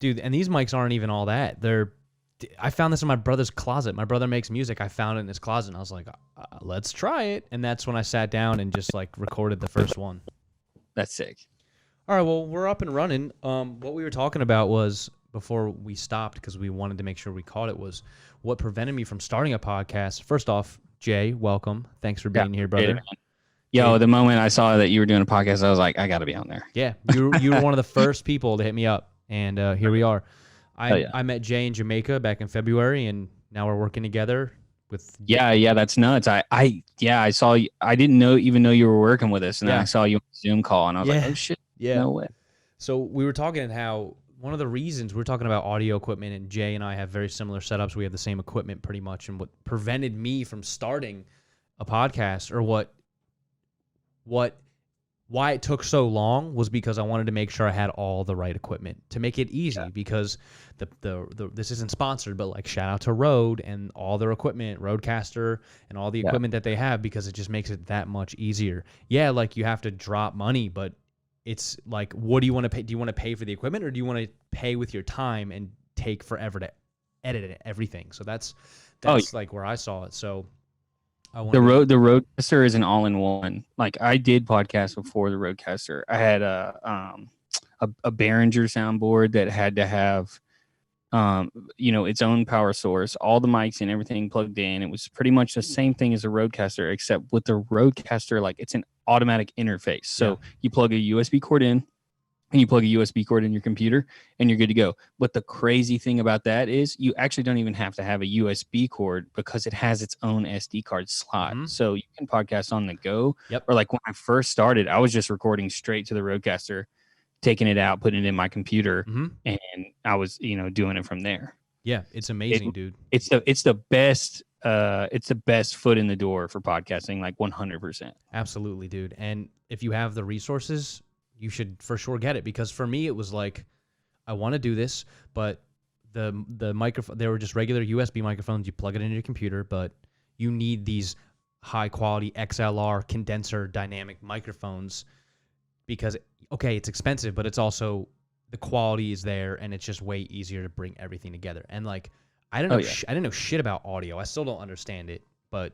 Dude, and these mics aren't even all that. I found this in my brother's closet. My brother makes music. I found it in his closet, and I was like, let's try it. And that's when I sat down and just like recorded the first one. That's sick. All right, well, we're up and running. What we were talking about was, before we stopped, because we wanted to make sure we caught it, was what prevented me from starting a podcast. First off, Jay, welcome. Thanks for being here, brother. Yo, the moment I saw that you were doing a podcast, I was like, I got to be on there. Yeah, you were one of the first people to hit me up, and here we are. I met Jay in Jamaica back in February, and now we're working together with. Yeah, that's nuts. I saw you. I didn't even know you were working with us, and then I saw you on the Zoom call, and I was like, oh shit, no way. So we were talking and how one of the reasons we were talking about audio equipment, and Jay and I have very similar setups. We have the same equipment pretty much, and what prevented me from starting a podcast, or why it took so long, was because I wanted to make sure I had all the right equipment to make it easy. Because this isn't sponsored, but like shout out to Rode and all their equipment, Rodecaster, and all the equipment that they have, because it just makes it that much easier. Yeah, like you have to drop money, but it's like, what do you want to pay? Do you want to pay for the equipment, or do you want to pay with your time and take forever to edit it, everything? So that's like where I saw it. So the Rodecaster is an all-in-one. Like I did podcasts before the Rodecaster. I had a Behringer soundboard that had to have its own power source, all the mics and everything plugged in. It was pretty much the same thing as a Rodecaster, except with the Rodecaster, like it's an automatic interface. So you plug a USB cord in, and you plug a USB cord in your computer, and you're good to go. But the crazy thing about that is you actually don't even have to have a USB cord, because it has its own SD card slot. Mm-hmm. So you can podcast on the go. Yep. Or like when I first started, I was just recording straight to the Rodecaster, taking it out, putting it in my computer, and I was, doing it from there. Yeah, it's amazing, dude. It's the best. It's the best foot in the door for podcasting, like 100%. Absolutely, dude. And if you have the resources, you should for sure get it, because for me it was like, I want to do this, but the microphone, they were just regular USB microphones. You plug it into your computer, but you need these high quality XLR condenser dynamic microphones, because it's expensive, but it's also the quality is there, and it's just way easier to bring everything together. And like, I didn't know shit about audio. I still don't understand it, but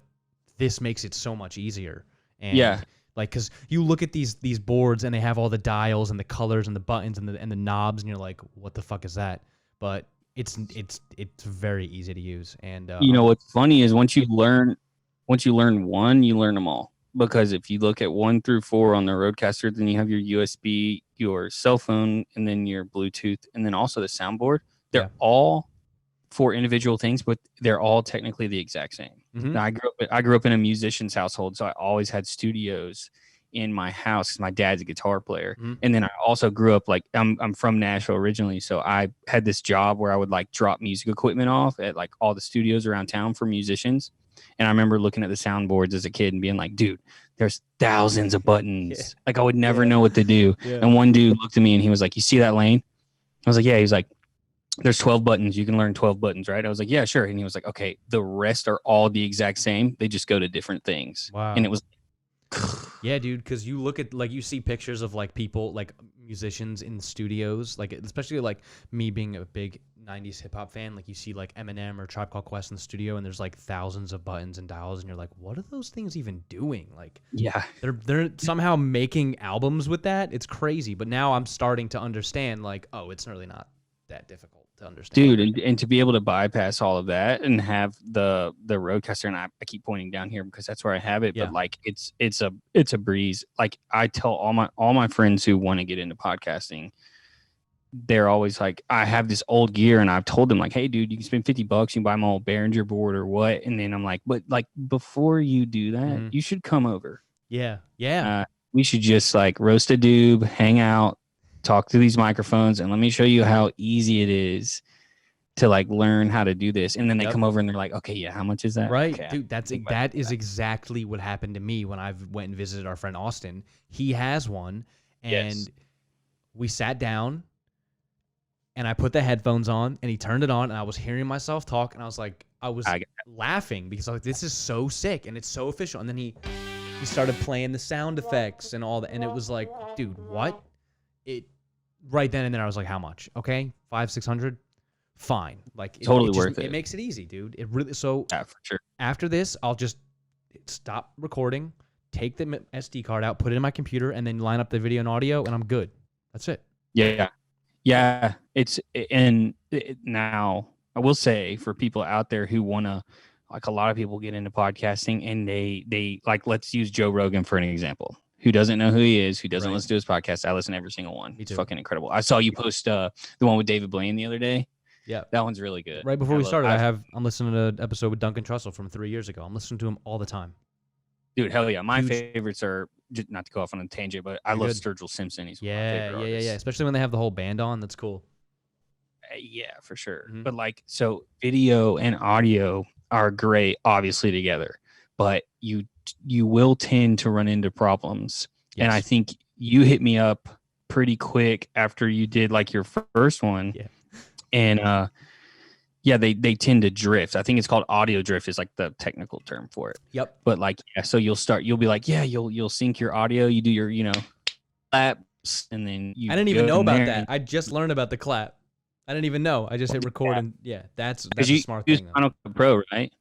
this makes it so much easier. And like, because you look at these boards, and they have all the dials and the colors and the buttons and the knobs, and you're like, what the fuck is that? But it's very easy to use. And what's funny is once you learn one, you learn them all. Because if you look at 1 through 4 on the Rodecaster, then you have your USB, your cell phone, and then your Bluetooth, and then also the soundboard. They're all 4 individual things, but they're all technically the exact same. Mm-hmm. Now, I grew up in a musician's household, so I always had studios in my house because my dad's a guitar player. Mm-hmm. And then I also grew up, like, I'm from Nashville originally, so I had this job where I would like drop music equipment off at like all the studios around town for musicians. And I remember looking at the soundboards as a kid and being like, dude, there's thousands of buttons. Yeah. Like I would never know what to do. Yeah. And one dude looked at me and he was like, you see that lane? I was like, yeah. He was like, there's 12 buttons. You can learn 12 buttons, right? I was like, yeah, sure. And he was like, okay, the rest are all the exact same. They just go to different things. Wow. And it was yeah, dude, because you look at, like, you see pictures of like people, like musicians in studios, like especially like me being a big 90s hip hop fan, like you see like Eminem or Tribe Called Quest in the studio, and there's like thousands of buttons and dials, and you're like, what are those things even doing? Like, yeah, they're somehow making albums with that. It's crazy. But now I'm starting to understand, like, oh, it's really not that difficult to understand, dude. And to be able to bypass all of that and have the Rodecaster, and I keep pointing down here because that's where I have it, but like it's a breeze. Like I tell all my friends who want to get into podcasting, they're always like, I have this old gear, and I've told them like, hey dude, you can spend $50, you can buy my old Behringer board or what. And then I'm like, but like before you do that, you should come over. Yeah. We should just like roast a doob, hang out, talk to these microphones, and let me show you how easy it is to like learn how to do this. And then they come over and they're like, okay, yeah, how much is that? Right. Okay, dude, that is exactly what happened to me when I went and visited our friend Austin. He has one, and we sat down, and I put the headphones on, and he turned it on, and I was hearing myself talk, and I was like, I was laughing because I was like, this is so sick, and it's so official. And then he started playing the sound effects and all that, and it was like, dude, what? right then and there, I was like, how much? Okay, 500-600, fine. Like Totally just, worth it it. makes it easy, dude. It really. So Yeah, for sure. after this, I'll just stop recording, take the SD card out, put it in my computer, and then line up the video and audio, and I'm good. That's it. Yeah. Now I will say for people out there who want to, like a lot of people get into podcasting and they like, let's use Joe Rogan for an example. Who doesn't know who he is, who doesn't listen to his podcast. I listen to every single one. It's fucking incredible. I saw you post the one with David Blaine the other day. Yeah. That one's really good. Right before we started, I'm listening to an episode with Duncan Trussell from 3 years ago. I'm listening to him all the time. Dude, hell yeah. My favorites are, just not to go off on a tangent, but I love Sturgill Simpson. He's one of my favorite artists. Yeah. Especially when they have the whole band on. That's cool. Yeah, for sure. Mm-hmm. But like, so video and audio are great, obviously, together. But you will tend to run into problems. Yes. And I think you hit me up pretty quick after you did like your first one. Yeah. And yeah, they tend to drift. I think it's called audio drift is like the technical term for it. Yep. But like, yeah, so you'll be like, yeah, you'll sync your audio, you do your, claps, and then you I didn't even know about that. I just learned about the clap. I didn't even know. I just hit record and that's a smart thing. Final Cut Pro, right?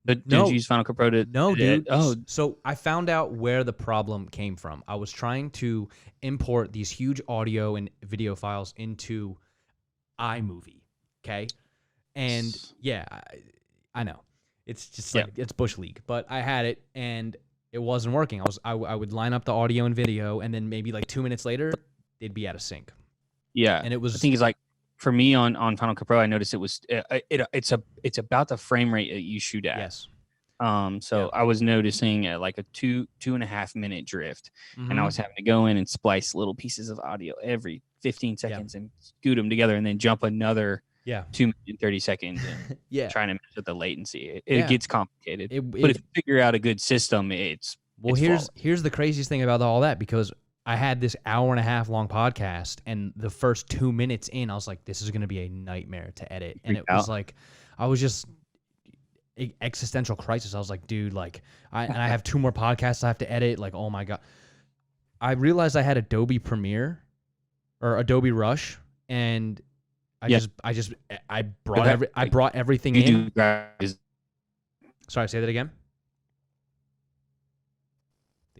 Did you use Final Cut Pro to No, dude. Oh, so I found out where the problem came from. I was trying to import these huge audio and video files into iMovie, okay? And yeah, I know. It's just like it's Bush League, but I had it and it wasn't working. I would line up the audio and video and then maybe like 2 minutes later they'd be out of sync. Yeah. And it was, I think it's like, for me on Final Cut Pro, I noticed it was it's about the frame rate that you shoot at. Yes. I was noticing like a 2.5 minute drift, and I was having to go in and splice little pieces of audio every 15 seconds and scoot them together, and then jump another 2 minutes and 30 seconds and trying to mess with the latency. It gets complicated. But if you figure out a good system, it's here's the craziest thing about all that, because I had this 1.5 hour long podcast, and the first 2 minutes in, I was like, this is going to be a nightmare to edit. And it was like, I was just existential crisis. I was like, dude, like, I have 2 more podcasts I have to edit. Like, oh my God. I realized I had Adobe Premiere or Adobe Rush, and I brought everything in. Sorry, say that again.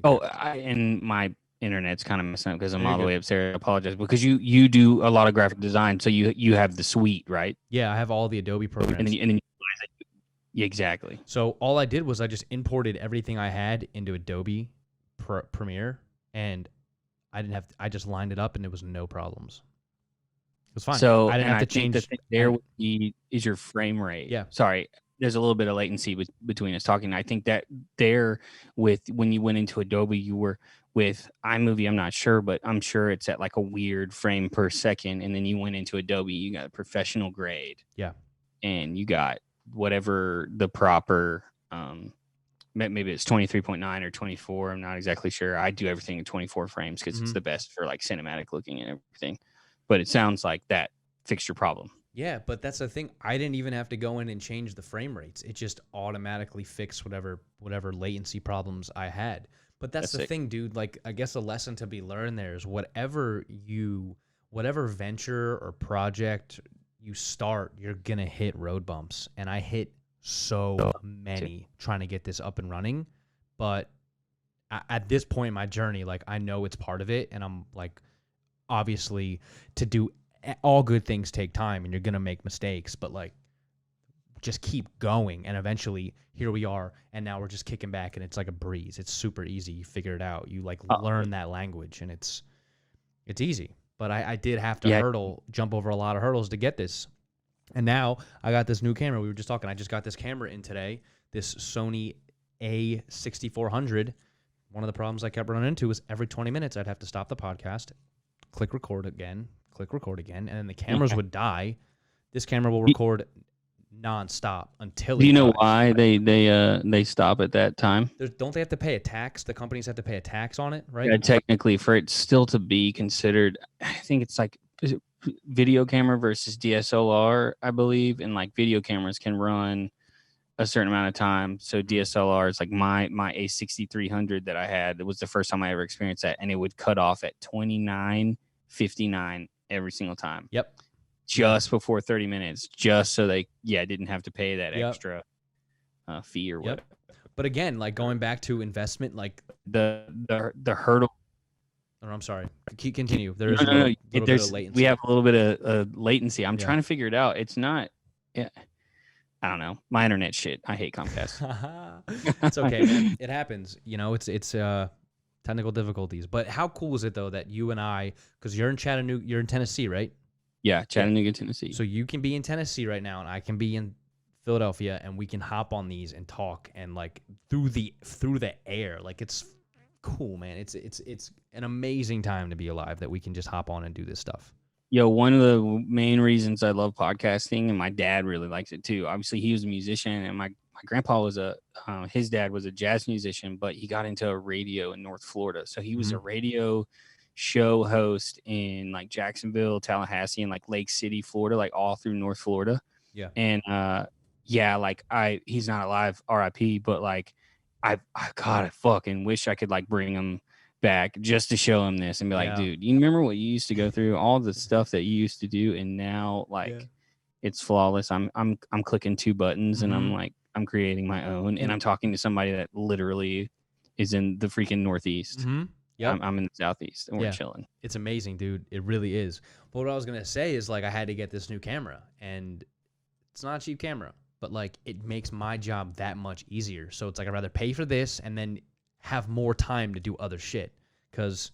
And my internet's kind of messing up because I'm all the way upstairs. I apologize, because you do a lot of graphic design, so you have the suite, right? Yeah, I have all the Adobe programs. And then you realize that exactly. So all I did was I just imported everything I had into Adobe Premiere, and I just lined it up, and it was no problems. It was fine. So I didn't have to change. The thing there is your frame rate. Yeah. Sorry. There's a little bit of latency between us talking. I think that when you went into Adobe, you were with iMovie. I'm not sure, but I'm sure it's at like a weird frame per second. And then you went into Adobe, you got a professional grade. Yeah. And you got whatever the proper, maybe it's 23.9 or 24. I'm not exactly sure. I do everything in 24 frames because it's the best for like cinematic looking and everything. But it sounds like that fixed your problem. Yeah, but that's the thing. I didn't even have to go in and change the frame rates. It just automatically fixed whatever latency problems I had. But that's the thing, dude. Like, I guess a lesson to be learned there is whatever venture or project you start, you're going to hit road bumps. And I hit so many trying to get this up and running. But at this point in my journey, like, I know it's part of it. And I'm like, obviously, to do all good things take time, and you're going to make mistakes, but like, just keep going. And eventually here we are. And now we're just kicking back, and it's like a breeze. It's super easy. You figure it out. You like learn that language, and it's easy. But I did have to jump over a lot of hurdles to get this. And now I got this new camera. We were just talking. I just got this camera in today, this Sony A6400. One of the problems I kept running into was every 20 minutes, I'd have to stop the podcast, click record again, and then the cameras would die. This camera will record nonstop until it Do you know dies. why they stop at that time? Don't they have to pay a tax? The companies have to pay a tax on it, right? Yeah, technically, for it still to be considered, I think it's like, is it video camera versus DSLR, I believe, and like video cameras can run a certain amount of time. So DSLR is like my A6300 that I had. It was the first time I ever experienced that, and it would cut off at 29 $59 every single time. Yep. Just before 30 minutes, just so they didn't have to pay that Yep. extra fee or whatever. But again, like going back to investment, like the hurdle. Or I'm sorry. Continue. There is No, a little bit of latency. We have a little bit of latency. I'm trying to figure it out. It's not. Yeah, I don't know. My internet shit. I hate Comcast. It's okay, man. It happens. You know, it's technical difficulties. But how cool is it though that you and I, because you're in Chattanooga, you're in Tennessee, right? Yeah, Chattanooga, Tennessee. So you can be in Tennessee right now, and I can be in Philadelphia, and we can hop on these and talk and like through the air. Like it's cool, man. It's an amazing time to be alive that we can just hop on and do this stuff. Yo, one of the main reasons I love podcasting, and my dad really likes it too. Obviously, he was a musician, and my grandpa was his dad was a jazz musician, but he got into radio in North Florida. So he was a radio show host in like Jacksonville, Tallahassee, and like Lake City, Florida, like all through North Florida. Yeah. And like he's not alive, RIP, but like I fucking wish I could like bring him back just to show him this and be like, dude, you remember what you used to go through, all the stuff that you used to do, and now like it's flawless. I'm clicking two buttons and I'm like, I'm creating my own, and I'm talking to somebody that literally is in the freaking Northeast. Yeah, I'm in the Southeast, and we're chilling. It's amazing, dude. It really is. But what I was gonna say is like I had to get this new camera, and it's not a cheap camera, but like it makes my job that much easier. So it's like I'd rather pay for this and then have more time to do other shit, because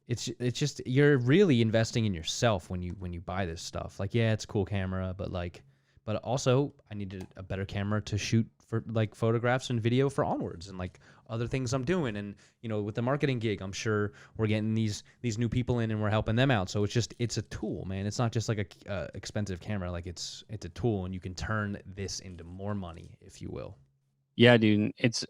it's just you're really investing in yourself when you buy this stuff. Like it's a cool camera, but also I needed a better camera to shoot for like photographs and video for Onwards and like other things I'm doing. And you know, with the marketing gig, I'm sure we're getting these new people in and we're helping them out. So it's a tool, man. It's not just like a expensive camera. Like it's a tool, and you can turn this into more money, if you will. Yeah, dude. It's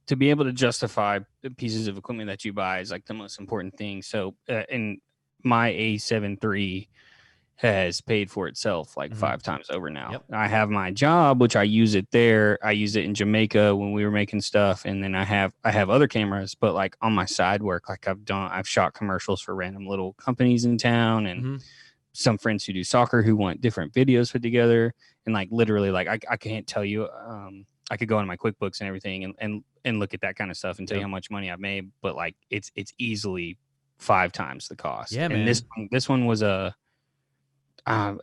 to be able to justify the pieces of equipment that you buy is like the most important thing. So, and my A7 III has paid for itself like 5 times over now. Yep. I have my job, which I use it there. I use it in Jamaica when we were making stuff, and then I have other cameras, but like on my side work, like I've shot commercials for random little companies in town, and some friends who do soccer who want different videos put together, and like literally, like I can't tell you. I could go into my QuickBooks and everything and look at that kind of stuff and tell you how much money I've made, but like it's easily 5 times the cost. Yeah, man. And this one was I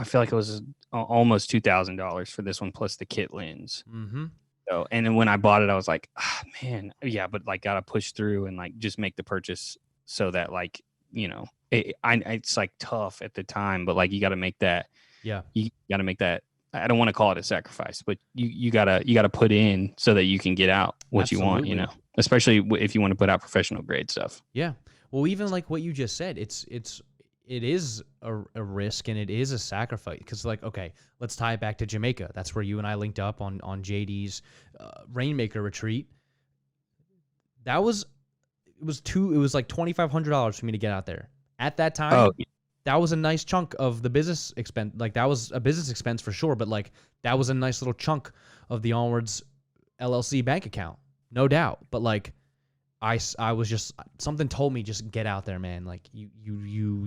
feel like it was almost $2,000 for this one plus the kit lens. So, and then when I bought it, I was like, man, yeah, but like gotta push through and like just make the purchase so that like, you know, it's like tough at the time, but like you got to make that. Yeah, you got to make that. I don't want to call it a sacrifice, but you gotta put in so that you can get out what you want, you know, especially if you want to put out professional grade stuff. Yeah. Well, even like what you just said, it is a risk and it is a sacrifice, because like, okay, let's tie it back to Jamaica. That's where you and I linked up on JD's Rainmaker retreat. It was like $2,500 for me to get out there at that time. Oh. That was a nice chunk of the business expense. Like that was a business expense for sure, but like that was a nice little chunk of the Onwards LLC bank account, no doubt. But like I was just, something told me just get out there, man. Like you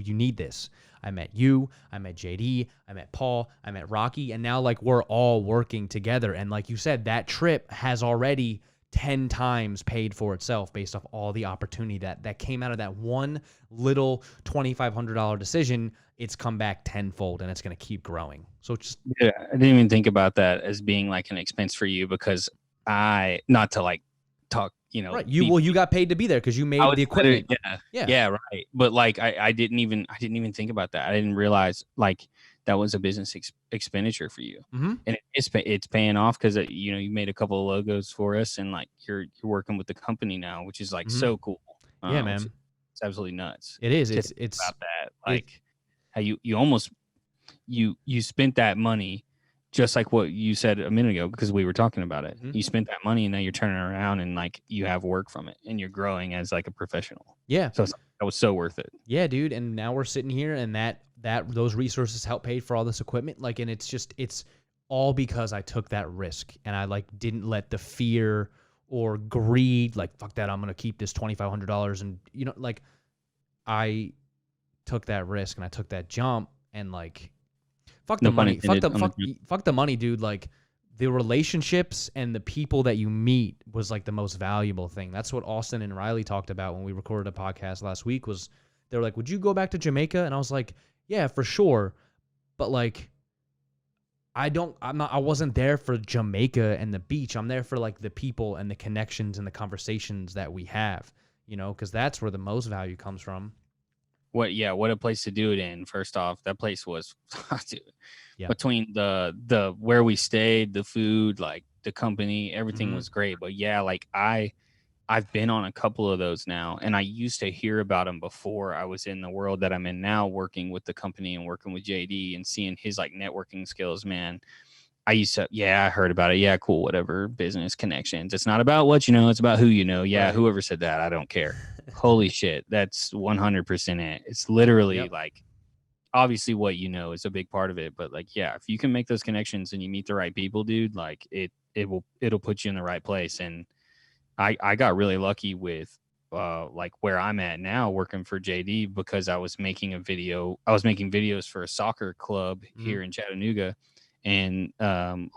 need this. I met you, I met JD, I met Paul, I met Rocky, and now like we're all working together. And like you said, that trip has already 10 times paid for itself based off all the opportunity that came out of that one little $2,500 decision. It's come back tenfold, and it's going to keep growing. So it's just, yeah, I didn't even think about that as being like an expense for you, because not to like talk, you know, right. You got paid to be there because you made the equipment. Yeah, right. But like I didn't even think about that. I didn't realize like that was a business expenditure for you, and it's paying off because you know you made a couple of logos for us, and like you're working with the company now, which is like so cool. Yeah, man, it's absolutely nuts. It is. It's about that, like how you almost you spent that money, just like what you said a minute ago, because we were talking about it. You spent that money, and now you're turning around and like you have work from it, and you're growing as like a professional. Yeah, so that was so worth it. Yeah, dude. And now we're sitting here, and those resources help pay for all this equipment. Like, and it's all because I took that risk, and I like didn't let the fear or greed, like, fuck that, I'm gonna keep this $2,500, and you know, like I took that risk and I took that jump and like fuck the No pun money. intended. On the Fuck the money, dude. Like the relationships and the people that you meet was like the most valuable thing. That's what Austin and Riley talked about when we recorded a podcast last week was they were like, "Would you go back to Jamaica?" And I was like, "Yeah, for sure." But like I wasn't there for Jamaica and the beach. I'm there for like the people and the connections and the conversations that we have, you know, cuz that's where the most value comes from. what a place to do it in. First off, that place was dude, Yeah. between the where we stayed, the food, like the company, everything Mhm. was great. But yeah, like I've been on a couple of those now, and I used to hear about them before I was in the world that I'm in now, working with the company and working with JD and seeing his like networking skills, man. I used to, yeah, I heard about it. Yeah, cool, whatever. Business connections. It's not about what you know, it's about who you know. Yeah, Right. whoever said that, I don't care. Holy shit, that's 100% it. It's literally Yep. like, obviously, what you know is a big part of it. But like, yeah, if you can make those connections and you meet the right people, dude, like it'll put you in the right place. And I got really lucky with like where I'm at now working for JD because I was making videos for a soccer club here in Chattanooga, and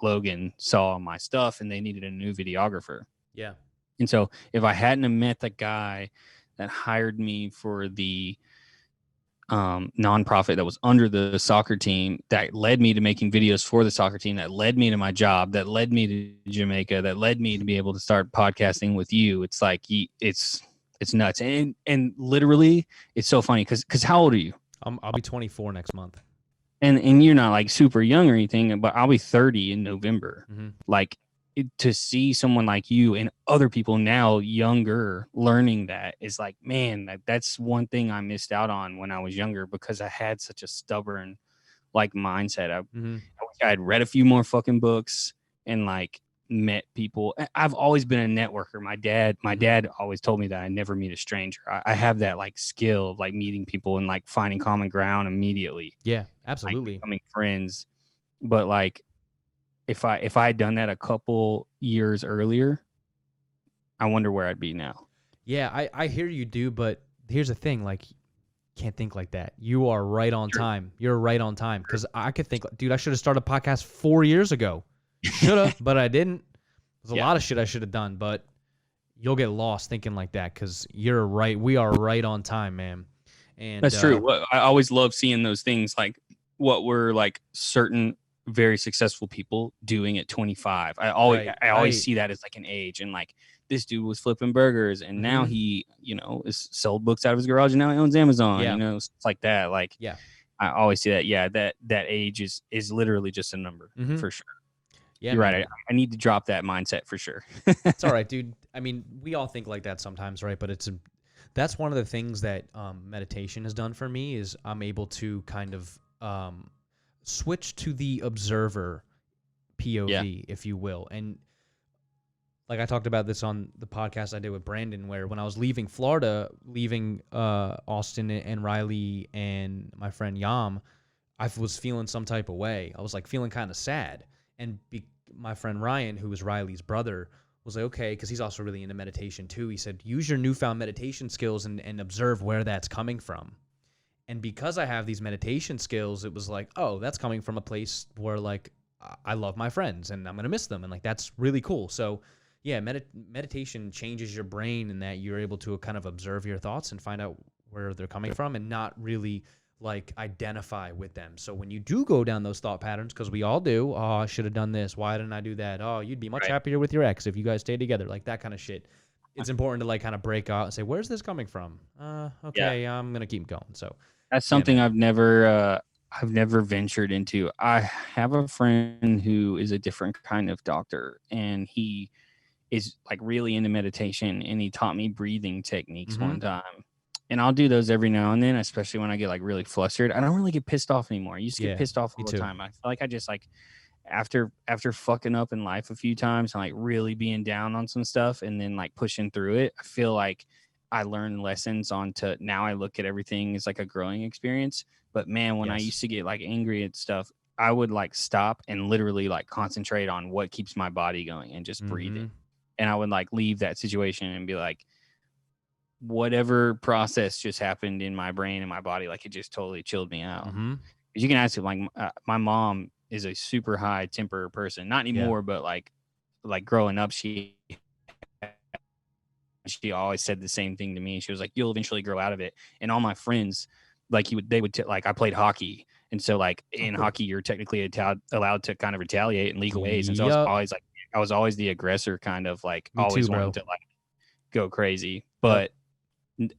Logan saw my stuff and they needed a new videographer. Yeah. And so if I hadn't have met the guy that hired me for the nonprofit that was under the soccer team, that led me to making videos for the soccer team, that led me to my job, that led me to Jamaica, that led me to be able to start podcasting with you. It's like it's nuts. And literally it's so funny because how old are you? I'll be 24 next month. And you're not like super young or anything, but I'll be 30 in November. Like to see someone like you and other people now younger learning that is like, man, that's one thing I missed out on when I was younger because I had such a stubborn like mindset. I wish I had read a few more fucking books and like met people. I've always been a networker. My dad always told me that I never meet a stranger. I have that like skill of like meeting people and like finding common ground immediately. Yeah, Like absolutely. becoming friends. But like if I had done that a couple years earlier, I wonder where I'd be now. Yeah, I hear you do, but here's the thing, like can't think like that. You are right on time. You're right on time because I could think, dude, I should have started a podcast 4 years ago. Should have, but I didn't. There's a lot of shit I should have done, but you'll get lost thinking like that because you're right. We are right on time, man. And that's true. I always love seeing those things, like what were like certain very successful people doing at 25. I always see that as like an age, and like this dude was flipping burgers and now he, you know, is sold books out of his garage and now he owns Amazon, you know, it's like that. Like, I always see that. Yeah. That age is literally just a number for sure. Yeah, you're right. I need to drop that mindset for sure. It's all right, dude. I mean, we all think like that sometimes, right? But that's one of the things that meditation has done for me is I'm able to kind of switch to the observer POV, if you will. And like I talked about this on the podcast I did with Brandon, where when I was leaving Florida, leaving Austin and Riley and my friend Yam, I was feeling some type of way. I was like feeling kind of sad. And my friend Ryan, who was Riley's brother, was like, okay, because he's also really into meditation too. He said, use your newfound meditation skills and observe where that's coming from. And because I have these meditation skills, it was like, oh, that's coming from a place where like I love my friends and I'm going to miss them. And like, that's really cool. So yeah, meditation changes your brain in that you're able to kind of observe your thoughts and find out where they're coming from and not really like identify with them. So when you do go down those thought patterns, because we all do, oh, I should have done this. Why didn't I do that? Oh, you'd be much happier with your ex if you guys stayed together. Like that kind of shit. It's important to like kind of break out and say, where's this coming from? Okay, I'm going to keep going. So that's something I've never ventured into. I have a friend who is a different kind of doctor, and he is like really into meditation, and he taught me breathing techniques one time. And I'll do those every now and then, especially when I get like really flustered. I don't really get pissed off anymore. I used to get pissed off all the time. I feel like I just like after fucking up in life a few times and like really being down on some stuff and then like pushing through it, I feel like I learned lessons onto now I look at everything as like a growing experience. But man, when I used to get like angry at stuff, I would like stop and literally like concentrate on what keeps my body going and just breathing. And I would like leave that situation and be like, whatever process just happened in my brain and my body, like it just totally chilled me out. Mm-hmm. Because you can ask it, like my mom is a super high temper person, not Yeah. anymore, but like growing up, she always said the same thing to me. She was like, "You'll eventually grow out of it." And all my friends, like like I played hockey, and so like in cool. hockey, you're technically allowed to kind of retaliate in legal ways. And so Yup. I was always the aggressor, kind of like Me always too, bro. wanting to like go crazy. Yep. But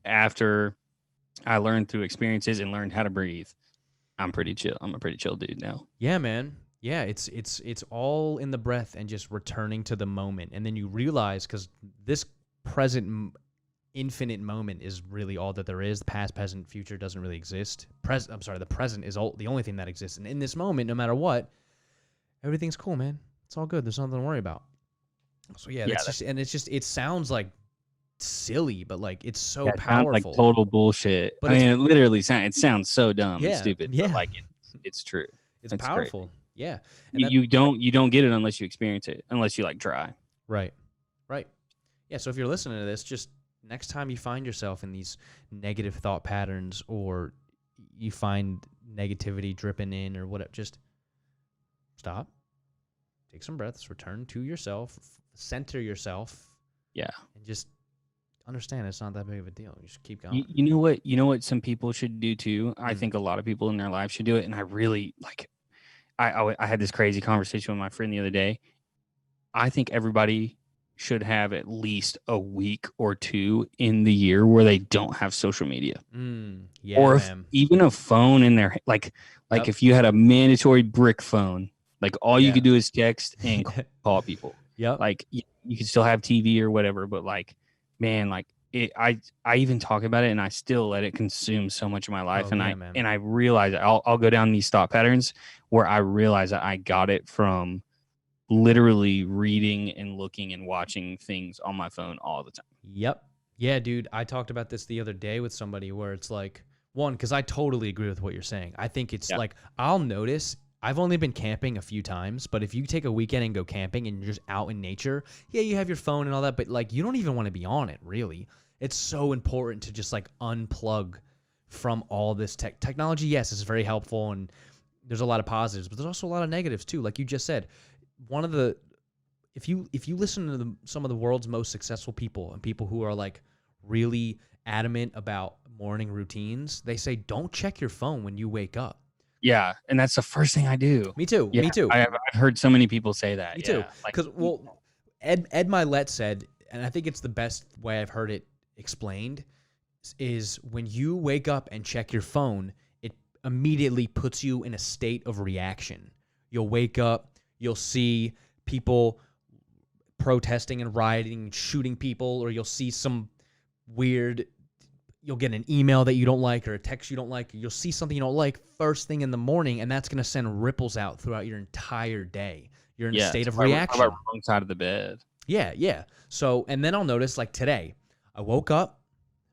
after I learned through experiences and learned how to breathe, I'm pretty chill. I'm a pretty chill dude now. Yeah, man. Yeah, it's all in the breath and just returning to the moment, and then you realize because this present infinite moment is really all that there is. The past, present, future doesn't really exist. The present is the only thing that exists, and in this moment, no matter what, everything's cool, man. It's all good. There's nothing to worry about. So yeah, it sounds like silly, but like it's so powerful. Sounds like total bullshit. But I mean, it sounds so dumb and stupid. Yeah. But like it's true. It's powerful. Crazy. Yeah. And you don't get it unless you experience it, unless you like try. Right. Yeah. So if you're listening to this, just next time you find yourself in these negative thought patterns or you find negativity dripping in or whatever, just stop, take some breaths, return to yourself, center yourself. Yeah. And just understand it's not that big of a deal. You just keep going. You know what some people should do too? I think a lot of people in their life should do it. And I really like, I had this crazy conversation with my friend the other day. I think everybody should have at least a week or two in the year where they don't have social media. Yeah, or even a phone in their like if you had a mandatory brick phone, like all you could do is text and call people. Yep. Like you could still have TV or whatever, but like, man, like I even talk about it and I still let it consume so much of my life. I realize I'll go down these thought patterns where I realize that I got it from literally reading and looking and watching things on my phone all the time. Yep. Yeah, dude. I talked about this the other day with somebody where it's like, one, because I totally agree with what you're saying. I think it's like, I'll notice, I've only been camping a few times, but if you take a weekend and go camping and you're just out in nature, yeah, you have your phone and all that, but like you don't even want to be on it, really. It's so important to just like unplug from all this technology. Yes, it's very helpful and there's a lot of positives, but there's also a lot of negatives too. Like you just said, if you listen to some of the world's most successful people and people who are like really adamant about morning routines, they say don't check your phone when you wake up. Yeah, and that's the first thing I do. Me too. Yeah, me too. I've heard so many people say that. Me too. Because Ed Milet said, and I think it's the best way I've heard it explained, is when you wake up and check your phone, it immediately puts you in a state of reaction. You'll wake up, you'll see people protesting and rioting, shooting people, or you'll see some you'll get an email that you don't like or a text you don't like. You'll see something you don't like first thing in the morning, and that's going to send ripples out throughout your entire day. You're in a state of reaction. How about wrong side of the bed? Yeah. So, and then I'll notice, like today, I woke up,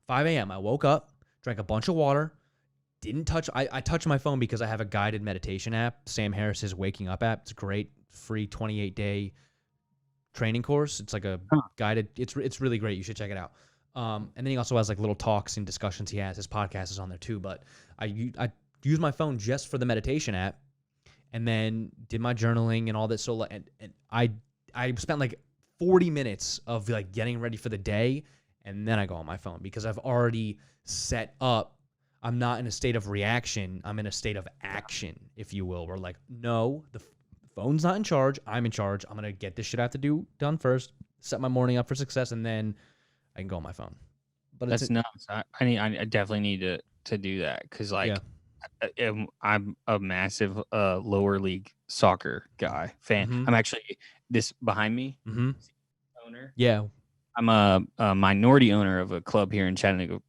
5 a.m. I woke up, drank a bunch of water, didn't touch. I touched my phone because I have a guided meditation app, Sam Harris's Waking Up app. It's great, free 28-day training course. It's like a guided. It's really great. You should check it out. And then he also has like little talks and discussions he has. His podcast is on there too. But I use my phone just for the meditation app, and then did my journaling and all that. So and I spent like 40 minutes of like getting ready for the day, and then I go on my phone because I've already set up. I'm not in a state of reaction. I'm in a state of action, if you will. We're like, no, the phone's not in charge. I'm in charge. I'm gonna get this shit I have to do done first. Set my morning up for success, and then I can go on my phone. But that's nuts. I definitely need to do that because like I'm a massive lower league soccer fan. Mm-hmm. I'm actually this behind me owner. Yeah, I'm a minority owner of a club here in Chattanooga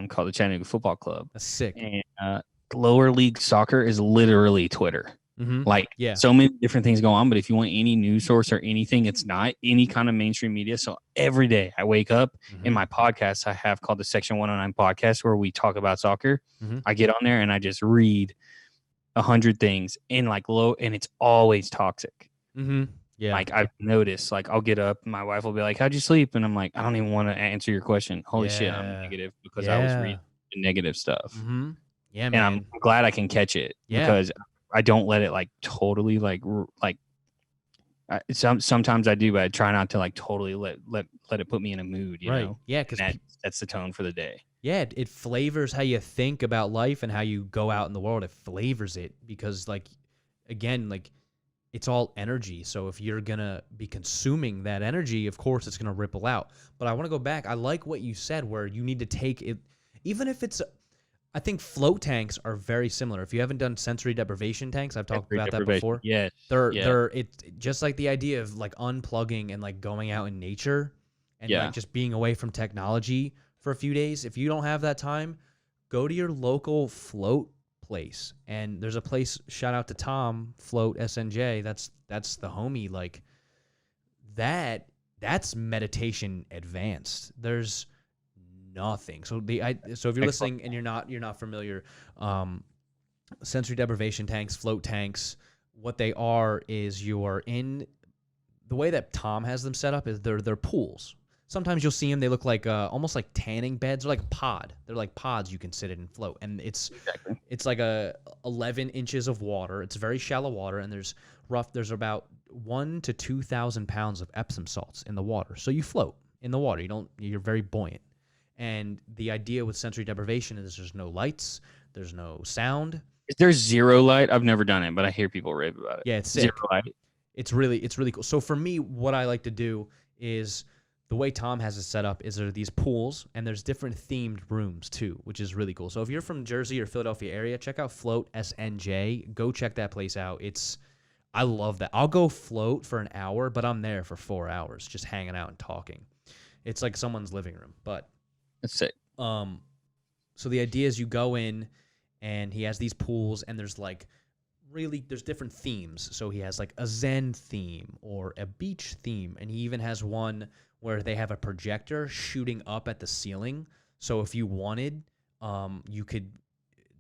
called the Chattanooga Football Club. That's sick. And lower league soccer is literally Twitter. Mm-hmm. Like so many different things go on, but if you want any news source or anything, it's not any kind of mainstream media. So every day I wake up in my podcast I have called the Section 109 podcast where we talk about soccer. I get on there and I just read 100 things in like and it's always toxic. Yep. Yeah. Like I've noticed, like I'll get up, and my wife will be like, "How'd you sleep?" And I'm like, "I don't even want to answer your question. Holy shit, I'm Yeah. negative because I was reading Yeah. the negative stuff, Mm-hmm. Yeah, and I'm man. glad I can catch it Yeah. because I don't let it like totally like sometimes I do, but I try not to like totally let it put me in a mood, you Right. know, Yeah, and because that sets the tone for the day. yeah, it flavors how you think about life and how you go out in the world. It flavors it because, like, again, like it's all energy. So if you're gonna be consuming that energy, of course it's gonna ripple out. But I want to go back. I like what you said, where you need to take it, even if it's. I think float tanks are very similar. If you haven't done sensory deprivation tanks, I've talked Sensory about that deprivation. before. Yes. Yeah. They're it's just like the idea of like unplugging and like going out in nature and like Yeah. just being away from technology for a few days. If you don't have that time, go to your local float place. And there's a place, shout out to Tom, Float SNJ. That's the homie. Like that that's meditation advanced. There's nothing. So if you're Excellent. listening and you're not familiar, um, sensory deprivation tanks, float tanks, what they are is you're in the way that Tom has them set up is they're pools. Sometimes you'll see them. They look like almost like tanning beds. They're like a pod. They're like pods you can sit in and float. And Exactly. it's like a 11 inches of water. It's very shallow water, and there's about 1 to 2,000 pounds of Epsom salts in the water. So you float in the water. You're very buoyant. And the idea with sensory deprivation is there's no lights, there's no sound. Is there zero light? I've never done it, but I hear people rave about it. Yeah, it's Zero sick. light. It's really cool. So for me, what I like to do is the way Tom has it set up is there are these pools and there's different themed rooms too, which is really cool. So if you're from Jersey or Philadelphia area, check out Float SNJ. Go check that place out. I love that. I'll go float for an hour, but I'm there for 4 hours just hanging out and talking. It's like someone's living room. But That's sick. um so the idea is you go in and he has these pools and there's different themes. So he has like a Zen theme or a beach theme, and he even has one where they have a projector shooting up at the ceiling. So if you wanted, you could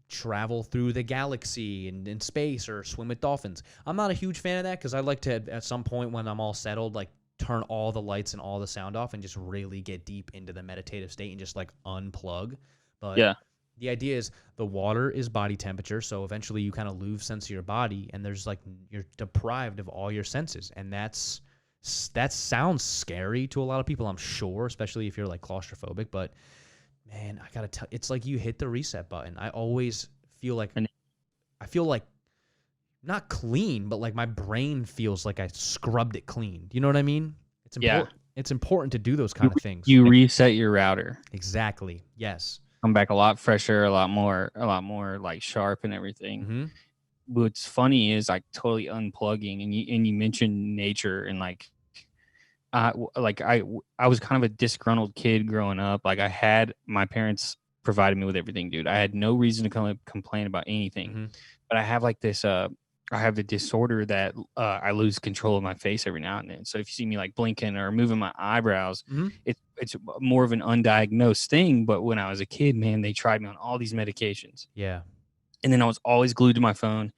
travel through the galaxy and in space or swim with dolphins. I'm not a huge fan of that because I like to at some point when I'm all settled, like turn all the lights and all the sound off and just really get deep into the meditative state and just like unplug. But Yeah. the idea is the water is body temperature, so eventually you kind of lose sense of your body, and there's like you're deprived of all your senses, and that sounds scary to a lot of people, I'm sure, especially if you're like claustrophobic. But man, I gotta tell, it's like you hit the reset button. I always feel like And I feel like not clean, but like my brain feels like I scrubbed it clean. You know what I mean? It's yeah, important. It's important to do those kind of things. you reset your router. Exactly. Yes. Come back a lot fresher, a lot more like sharp and everything. Mm-hmm. What's funny is like totally unplugging, and you mentioned nature and I was kind of a disgruntled kid growing up. Like I had my parents provided me with everything, dude. I had no reason to complain about anything, Mm-hmm. but I have like this I have the disorder that I lose control of my face every now and then. So if you see me like blinking or moving my eyebrows, Mm-hmm. it's more of an undiagnosed thing. But when I was a kid, man, they tried me on all these medications, Yeah. and then I was always glued to my phone,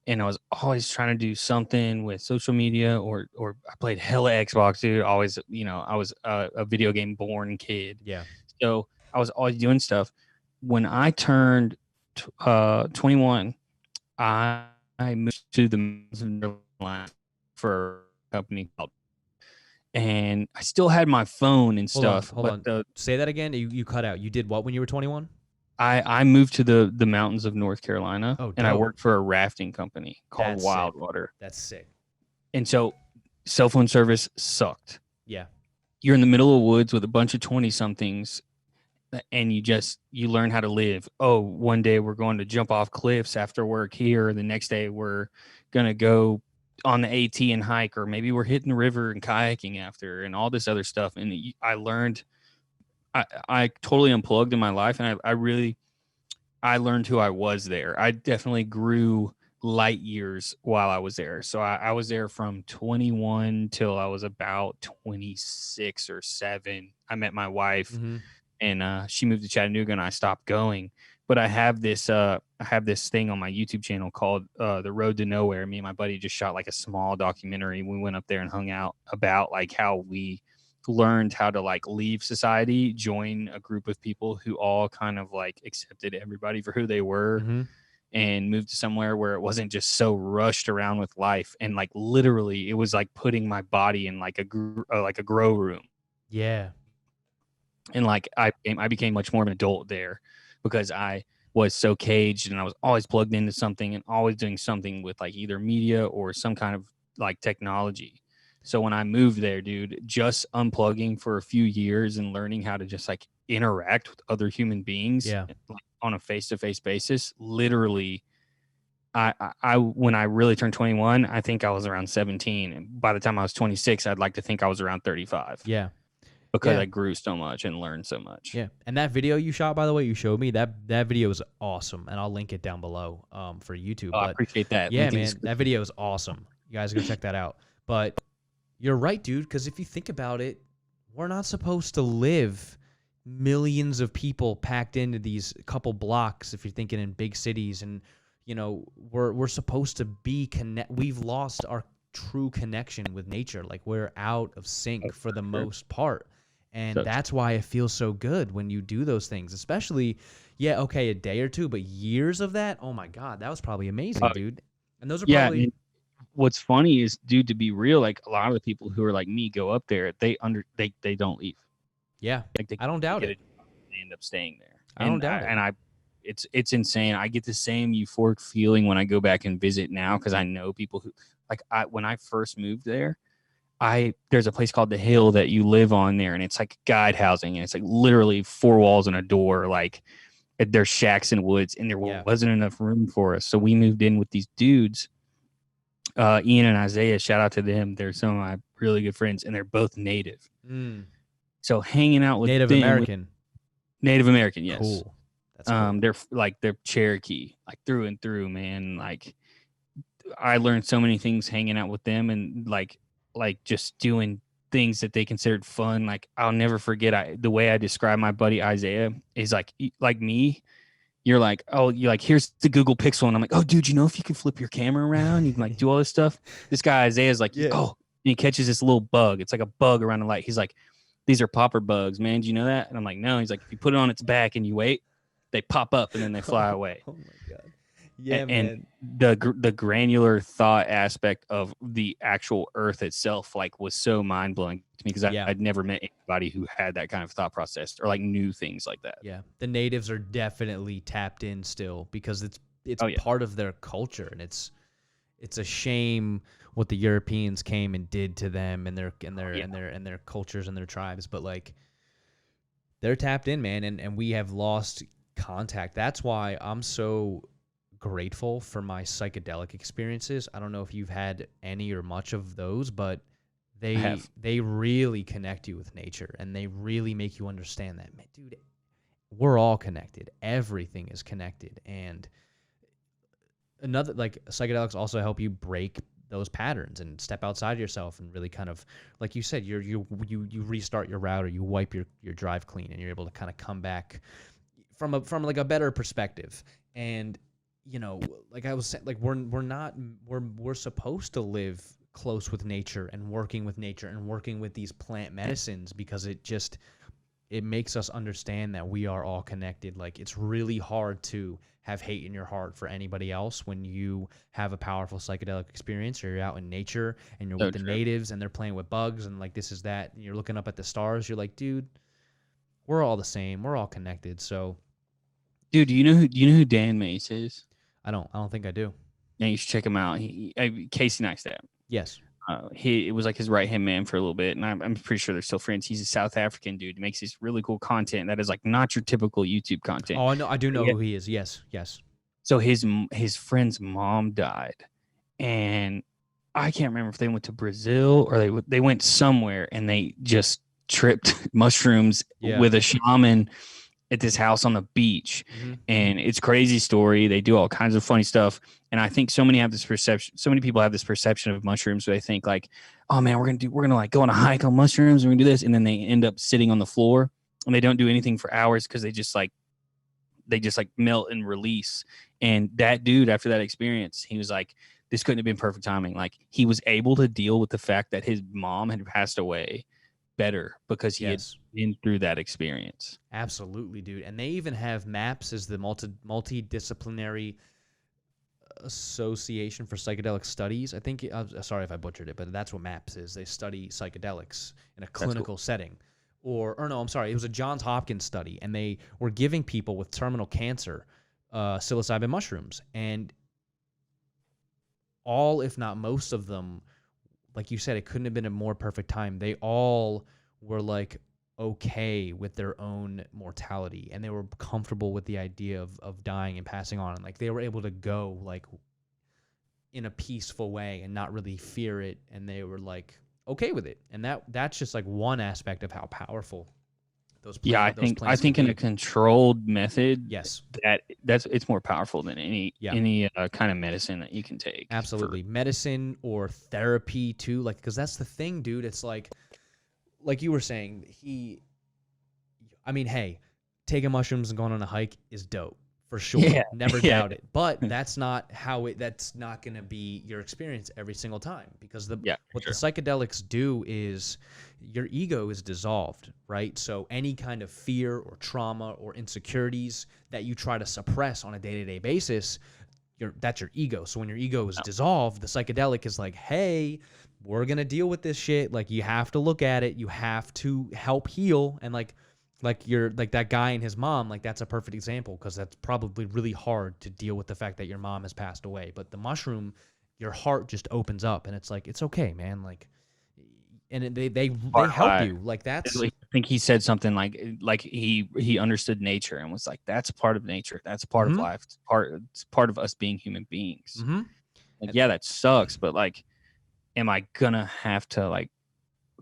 and I was always trying to do something with social media or I played hella Xbox, dude. Always, I was a video game born kid, Yeah. so I was always doing stuff. When I turned 21, I moved to the mountains of North Carolina for a company called, and I still had my phone and Hold on. stuff, Hold but on. Say that again. You cut out. You did what when you were 21? I moved to the mountains of North Carolina, Oh, and I dope. worked for a rafting company called That's sick. Wildwater. That's sick. And so cell phone service sucked. Yeah. You're in the middle of woods with a bunch of 20 somethings, and you learn how to live. Oh, one day we're going to jump off cliffs after work here. The next day we're going to go on the AT and hike, or maybe we're hitting the river and kayaking after, and all this other stuff. And I learned, I totally unplugged in my life, and I learned who I was there. I definitely grew light years while I was there. So I was there from 21 till I was about 26 or 7. I met my wife, Mm-hmm. and she moved to Chattanooga, and I stopped going. But I have this thing on my YouTube channel called The Road to Nowhere. Me and my buddy just shot like a small documentary. We went up there and hung out about like how we learned how to like leave society, join a group of people who all kind of like accepted everybody for who they were, Mm-hmm. and moved to somewhere where it wasn't just so rushed around with life. And like literally it was like putting my body in like a grow room. Yeah. And like I became much more of an adult there because I was so caged and I was always plugged into something and always doing something with like either media or some kind of like technology. So when I moved there, dude, just unplugging for a few years and learning how to just like interact with other human beings like, on a face-to-face basis, literally I when I really turned 21, I think I was around 17. And by the time I was 26, I'd like to think I was around 35. Yeah. Because Yeah. I grew so much and learned so much. Yeah. And that video you shot, by the way, you showed me, that video is awesome. And I'll link it down below for YouTube. Oh, but I appreciate that. yeah, man, that video is awesome. You guys go check that out. But you're right, dude, because if you think about it, we're not supposed to live millions of people packed into these couple blocks if you're thinking in big cities. And, you know, we're supposed to be we've lost our true connection with nature. Like, we're out of sync for the most part. And that's why it feels so good when you do those things, especially, a day or two, but years of that. Oh my God, that was probably amazing, dude. And those are probably. What's funny is, dude, to be real, like a lot of the people who are like me go up there, they don't leave. Yeah, like I don't doubt it. They end up staying there. I don't doubt it. And it's insane. I get the same euphoric feeling when I go back and visit now because I know people who when I first moved there. There's a place called The Hill that you live on there, and it's like guide housing, and it's like literally 4 walls and a door. Like there's shacks and woods, and there wasn't enough room for us, so we moved in with these dudes, Ian and Isaiah. Shout out to them. They're some of my really good friends, and they're both native. So hanging out with Native American, yes. Cool. That's cool. They're Cherokee, like through and through, man. Like I learned so many things hanging out with them, and like just doing things that they considered fun. Like I'll never forget the way I describe my buddy Isaiah is like me. You're like, oh, you're like, here's the Google Pixel. And I'm like, oh, dude, you know, if you can flip your camera around, you can like do all this stuff. This guy Isaiah is like, oh, and he catches this little bug. It's like a bug around the light. He's like, these are popper bugs, man. Do you know that? And I'm like, no. He's like, if you put it on its back and you wait, they pop up and then they fly away. Oh my God. Yeah, and the granular thought aspect of the actual Earth itself, like, was so mind blowing to me because I'd never met anybody who had that kind of thought process or like knew things like that. Yeah, the natives are definitely tapped in still because it's part of their culture, and it's a shame what the Europeans came and did to them and their cultures and their tribes, but like they're tapped in, man, and we have lost contact. That's why I'm so grateful for my psychedelic experiences. I don't know if you've had any or much of those, but they really connect you with nature, and they really make you understand that, man, dude, we're all connected. Everything is connected. And another, like, psychedelics also help you break those patterns and step outside yourself and really kind of, like you said, you restart your router, you wipe your drive clean, and you're able to kind of come back from like a better perspective. And you know, like I was saying, like we're supposed to live close with nature and working with nature and working with these plant medicines because it makes us understand that we are all connected. Like, it's really hard to have hate in your heart for anybody else when you have a powerful psychedelic experience, or you're out in nature and you're with the natives and they're playing with bugs and like this is that, and you're looking up at the stars. You're like, dude, we're all the same. We're all connected. So, dude, do you know who Dan Mace is? I don't think I do. Yeah, you should check him out. Casey Neistat. Yes. It was like his right hand man for a little bit, and I'm pretty sure they're still friends. He's a South African dude. He makes this really cool content that is like not your typical YouTube content. Oh, I know. I do know who he is. Yes. So his friend's mom died, and I can't remember if they went to Brazil or they went somewhere, and they just tripped mushrooms with a shaman at this house on the beach. And it's a crazy story. They do all kinds of funny stuff. And I think so many people have this perception of mushrooms where they think like, oh man, we're going to like go on a hike on mushrooms. We're going to do this. And then they end up sitting on the floor and they don't do anything for hours because they just like, they just like melt and release. And that dude, after that experience, he was like, this couldn't have been perfect timing. Like he was able to deal with the fact that his mom had passed away better because he had Yes. been through that experience. Absolutely, dude. And they even have MAPS as the multidisciplinary Association for Psychedelic Studies. I think, sorry if I butchered it, but that's what MAPS is. They study psychedelics in a clinical setting. Or no, I'm sorry, it was a Johns Hopkins study, and they were giving people with terminal cancer psilocybin mushrooms. And all, if not most of them, like you said, it couldn't have been a more perfect time. They all were like okay with their own mortality, and they were comfortable with the idea of dying and passing on, and like they were able to go like in a peaceful way and not really fear it, and they were like okay with it. And that's just like one aspect of how powerful those plants I think in a controlled method, yes, it's more powerful than any kind of medicine that you can take. Absolutely. Medicine or therapy too, like, because that's the thing, dude. It's like you were saying, I mean, hey, taking mushrooms and going on a hike is dope for sure. Yeah. Never doubt it. But that's not that's not going to be your experience every single time, because the psychedelics do is your ego is dissolved, right? So any kind of fear or trauma or insecurities that you try to suppress on a day-to-day basis, that's your ego. So when your ego is dissolved, the psychedelic is like, hey, we're going to deal with this shit. Like, you have to look at it. You have to help heal. And like you're like that guy and his mom, like that's a perfect example, because that's probably really hard to deal with the fact that your mom has passed away. But the mushroom, your heart just opens up, and it's like, it's okay, man. Like, and they help you. Like, that's, I think he said something like he understood nature and was like, that's part of nature. That's part of life. It's part of us being human beings. Like, yeah, that sucks, but like, am I gonna have to like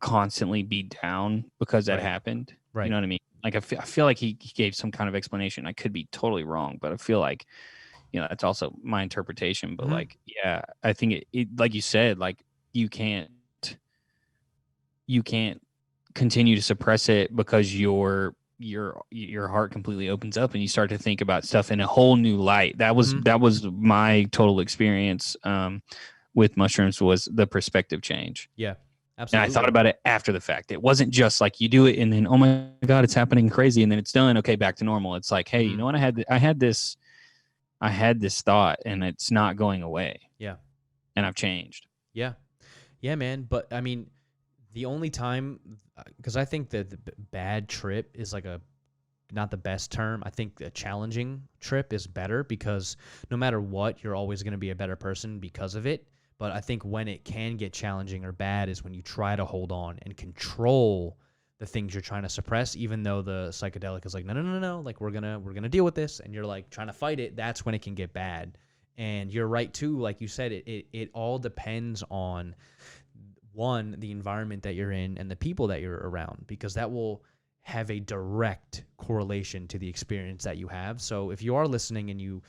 constantly be down because that happened? Right. You know what I mean? Like, I feel like he gave some kind of explanation. I could be totally wrong, but I feel like, that's also my interpretation. But like, yeah, I think it like you said, like you can't continue to suppress it, because your heart completely opens up and you start to think about stuff in a whole new light. That was my total experience with mushrooms, was the perspective change. Yeah, absolutely. And I thought about it after the fact. It wasn't just like you do it and then, oh my God, it's happening crazy, and then it's done. Okay, back to normal. It's like, hey, you know what? I had this thought, and it's not going away. Yeah. And I've changed. Yeah. Yeah, man. But I mean, the only time, because I think that the bad trip is like not the best term. I think a challenging trip is better, because no matter what, you're always going to be a better person because of it. But I think when it can get challenging or bad is when you try to hold on and control the things you're trying to suppress, even though the psychedelic is like, no, like we're gonna deal with this, and you're like trying to fight it. That's when it can get bad. And you're right too, like you said, it all depends on, one, the environment that you're in and the people that you're around, because that will have a direct correlation to the experience that you have. So if you are listening and you,